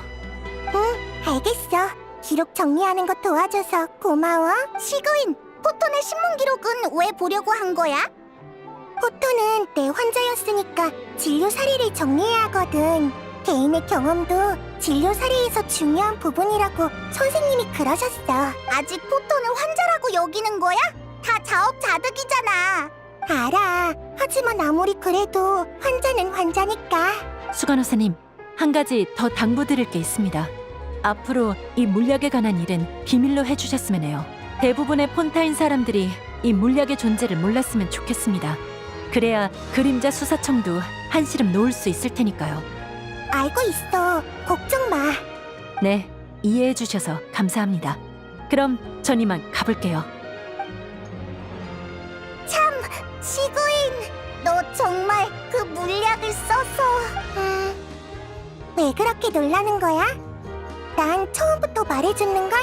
알겠어. 기록 정리하는 거 도와줘서 고마워. 시그윈, 포톤의 신문 기록은 왜 보려고 한 거야? 포톤은 내 환자였으니까 진료 사례를 정리해야 하거든. 개인의 경험도 진료 사례에서 중요한 부분이라고 선생님이 그러셨어. 아직 포톤을 환자라고 여기는 거야? 다 자업자득이잖아. 알아. 하지만 아무리 그래도 환자는 환자니까. 수간호사님, 한 가지 더 당부드릴 게 있습니다. 앞으로 이 물약에 관한 일은 비밀로 해주셨으면 해요. 대부분의 폰타인 사람들이 이 물약의 존재를 몰랐으면 좋겠습니다. 그래야 그림자 수사청도 한시름 놓을 수 있을 테니까요. 알고 있어. 걱정 마. 네, 이해해 주셔서 감사합니다. 그럼 전 이만 가볼게요. 시그윈, 너 정말 그 물약을 써서... 왜 그렇게 놀라는 거야? 난 처음부터 말해줬는걸?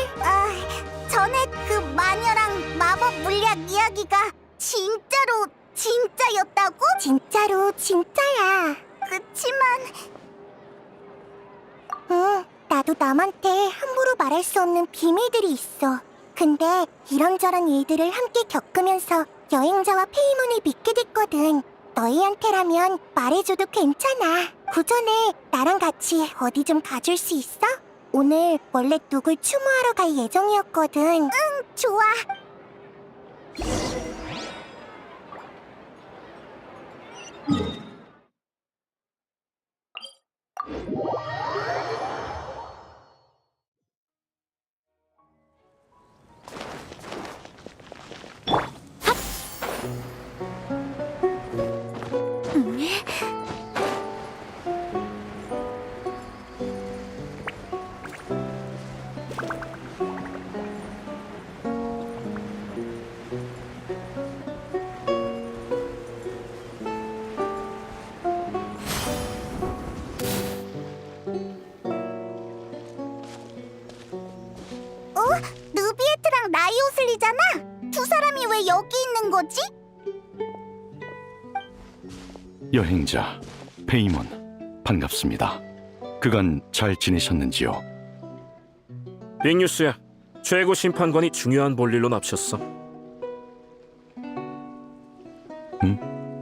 전에 그 마녀랑 마법 물약 이야기가 진짜였다고? 진짜로 진짜야. 그치만... 나도 남한테 함부로 말할 수 없는 비밀들이 있어. 근데 이런저런 일들을 함께 겪으면서 여행자와 페이몬을 믿게 됐거든. 너희한테라면 말해줘도 괜찮아. 그 전에 나랑 같이 어디 좀 가줄 수 있어? 오늘 원래 누굴 추모하러 갈 예정이었거든. 응, 좋아. 느비에트랑 라이오슬리잖아. 두 사람이 왜 여기 있는 거지? 여행자 페이몬, 반갑습니다. 그간 잘 지내셨는지요? 빅뉴스야. 최고 심판관이 중요한 볼일로 납셨어.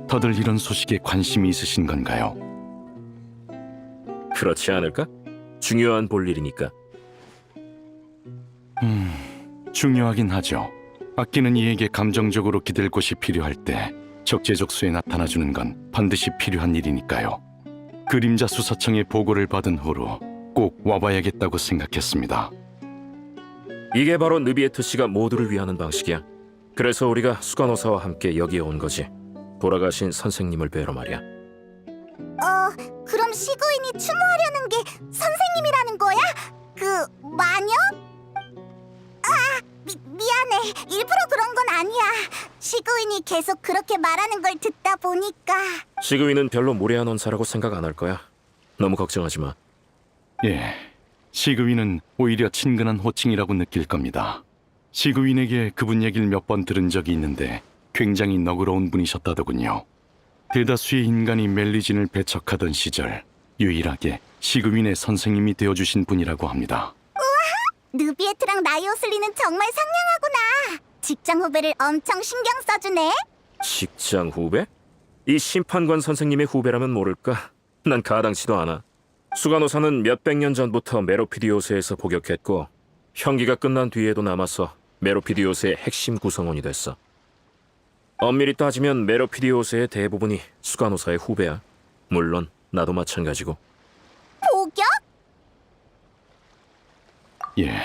다들 이런 소식에 관심이 있으신 건가요? 그렇지 않을까? 중요한 볼일이니까. 중요하긴 하죠. 아끼는 이에게 감정적으로 기댈 곳이 필요할 때 적재적소에 나타나주는 건 반드시 필요한 일이니까요. 그림자 수사청의 보고를 받은 후로 꼭 와봐야겠다고 생각했습니다. 이게 바로 느비에트 씨가 모두를 위하는 방식이야. 그래서 우리가 수간호사와 함께 여기에 온 거지. 돌아가신 선생님을 뵈러 말이야. 그럼 시그윈이 추모하려는 게 선생님이라는 거야? 그 마녀? 미안해. 일부러 그런 건 아니야. 시그윈이 계속 그렇게 말하는 걸 듣다 보니까. 시그윈은 별로 무례한 언사라고 생각 안 할 거야. 너무 걱정하지 마. 예, 시그윈은 오히려 친근한 호칭이라고 느낄 겁니다. 시그윈에게 그분 얘기를 몇 번 들은 적이 있는데 굉장히 너그러운 분이셨다더군요. 대다수의 인간이 멜리진을 배척하던 시절 유일하게 시그윈의 선생님이 되어주신 분이라고 합니다. 느비에트랑 라이오슬리는 정말 상냥하구나. 직장 후배를 엄청 신경 써주네. 직장 후배? 이 심판관 선생님의 후배라면 모를까? 난 가당치도 않아. 수간호사는 몇백 년 전부터 메로피디오스에서 복역했고 형기가 끝난 뒤에도 남아서 메로피디오스의 핵심 구성원이 됐어. 엄밀히 따지면 메로피디오스의 대부분이 수간호사의 후배야. 물론 나도 마찬가지고. 복역? 예,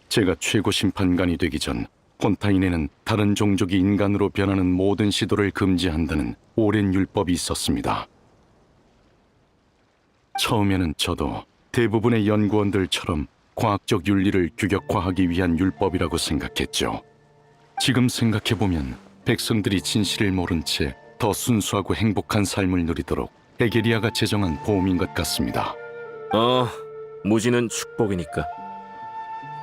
제가 최고 심판관이 되기 전 폰타인에는 다른 종족이 인간으로 변하는 모든 시도를 금지한다는 오랜 율법이 있었습니다. 처음에는 저도 대부분의 연구원들처럼 과학적 윤리를 규격화하기 위한 율법이라고 생각했죠. 지금 생각해보면 백성들이 진실을 모른 채 더 순수하고 행복한 삶을 누리도록 에게리아가 제정한 보험인 것 같습니다. 무지는 축복이니까.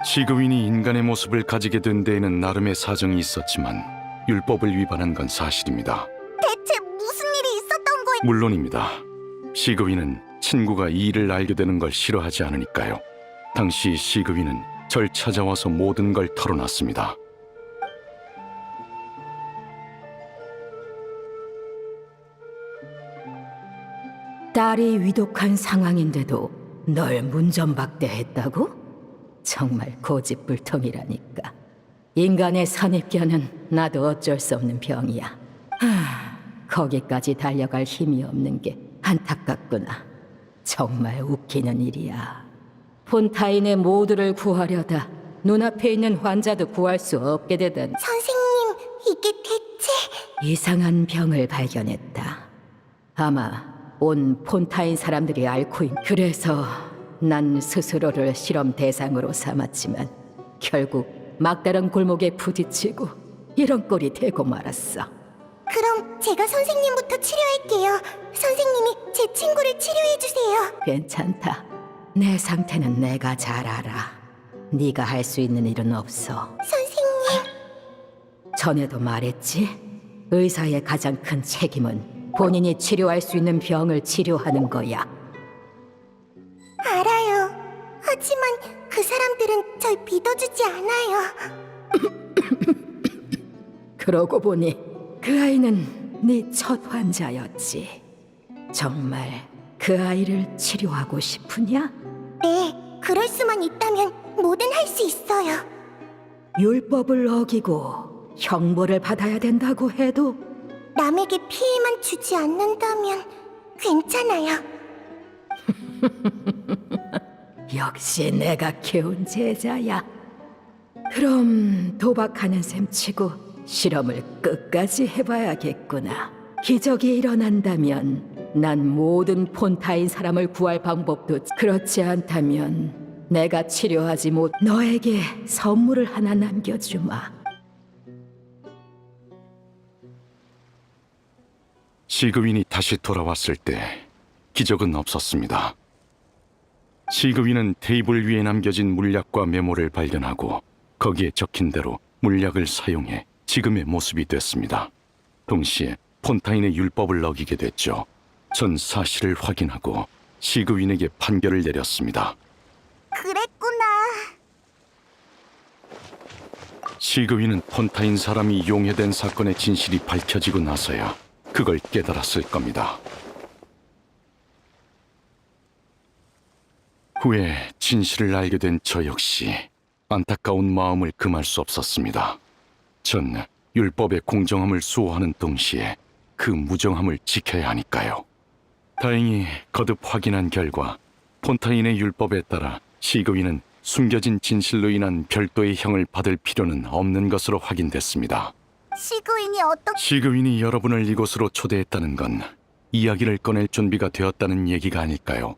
시그윈이 인간의 모습을 가지게 된 데에는 나름의 사정이 있었지만 율법을 위반한 건 사실입니다. 대체 무슨 일이 있었던 거야? 물론입니다. 시그윈은 친구가 이 일을 알게 되는 걸 싫어하지 않으니까요. 당시 시그윈은 절 찾아와서 모든 걸 털어놨습니다. 딸이 위독한 상황인데도 널 문전박대했다고? 정말 고집불통이라니까. 인간의 선입견은 나도 어쩔 수 없는 병이야. 거기까지 달려갈 힘이 없는 게 안타깝구나. 정말 웃기는 일이야. 폰타인의 모두를 구하려다 눈앞에 있는 환자도 구할 수 없게 되다니. 선생님, 이게 대체... 이상한 병을 발견했다. 아마 온 폰타인 사람들이 앓고 있는. 그래서 난 스스로를 실험 대상으로 삼았지만 결국 막다른 골목에 부딪히고 이런 꼴이 되고 말았어. 그럼 제가 선생님부터 치료할게요. 선생님이 제 친구를 치료해주세요. 괜찮다. 내 상태는 내가 잘 알아. 네가 할 수 있는 일은 없어. 선생님... 전에도 말했지? 의사의 가장 큰 책임은 본인이 치료할 수 있는 병을 치료하는 거야. 알아요. 하지만 그 사람들은 절 믿어주지 않아요. 그러고 보니 그 아이는 네 첫 환자였지. 정말 그 아이를 치료하고 싶으냐? 네, 그럴 수만 있다면 뭐든 할 수 있어요. 율법을 어기고 형벌을 받아야 된다고 해도 남에게 피해만 주지 않는다면 괜찮아요. 역시 내가 키운 제자야. 그럼 도박하는 셈 치고 실험을 끝까지 해봐야겠구나. 기적이 일어난다면 난 모든 폰타인 사람을 구할 방법도. 그렇지 않다면 내가 치료하지 못. 너에게 선물을 하나 남겨주마. 시그윈이 다시 돌아왔을 때 기적은 없었습니다. 시그윈은 테이블 위에 남겨진 물약과 메모를 발견하고 거기에 적힌 대로 물약을 사용해 지금의 모습이 됐습니다. 동시에 폰타인의 율법을 어기게 됐죠. 전 사실을 확인하고 시그윈에게 판결을 내렸습니다. 그랬구나. 시그윈은 폰타인 사람이 용해된 사건의 진실이 밝혀지고 나서야 그걸 깨달았을 겁니다. 후에 진실을 알게 된 저 역시 안타까운 마음을 금할 수 없었습니다. 전 율법의 공정함을 수호하는 동시에 그 무정함을 지켜야 하니까요. 다행히 거듭 확인한 결과 폰타인의 율법에 따라 시그윈은 숨겨진 진실로 인한 별도의 형을 받을 필요는 없는 것으로 확인됐습니다. 시그윈이 어떻게... 시그윈이 여러분을 이곳으로 초대했다는 건 이야기를 꺼낼 준비가 되었다는 얘기가 아닐까요?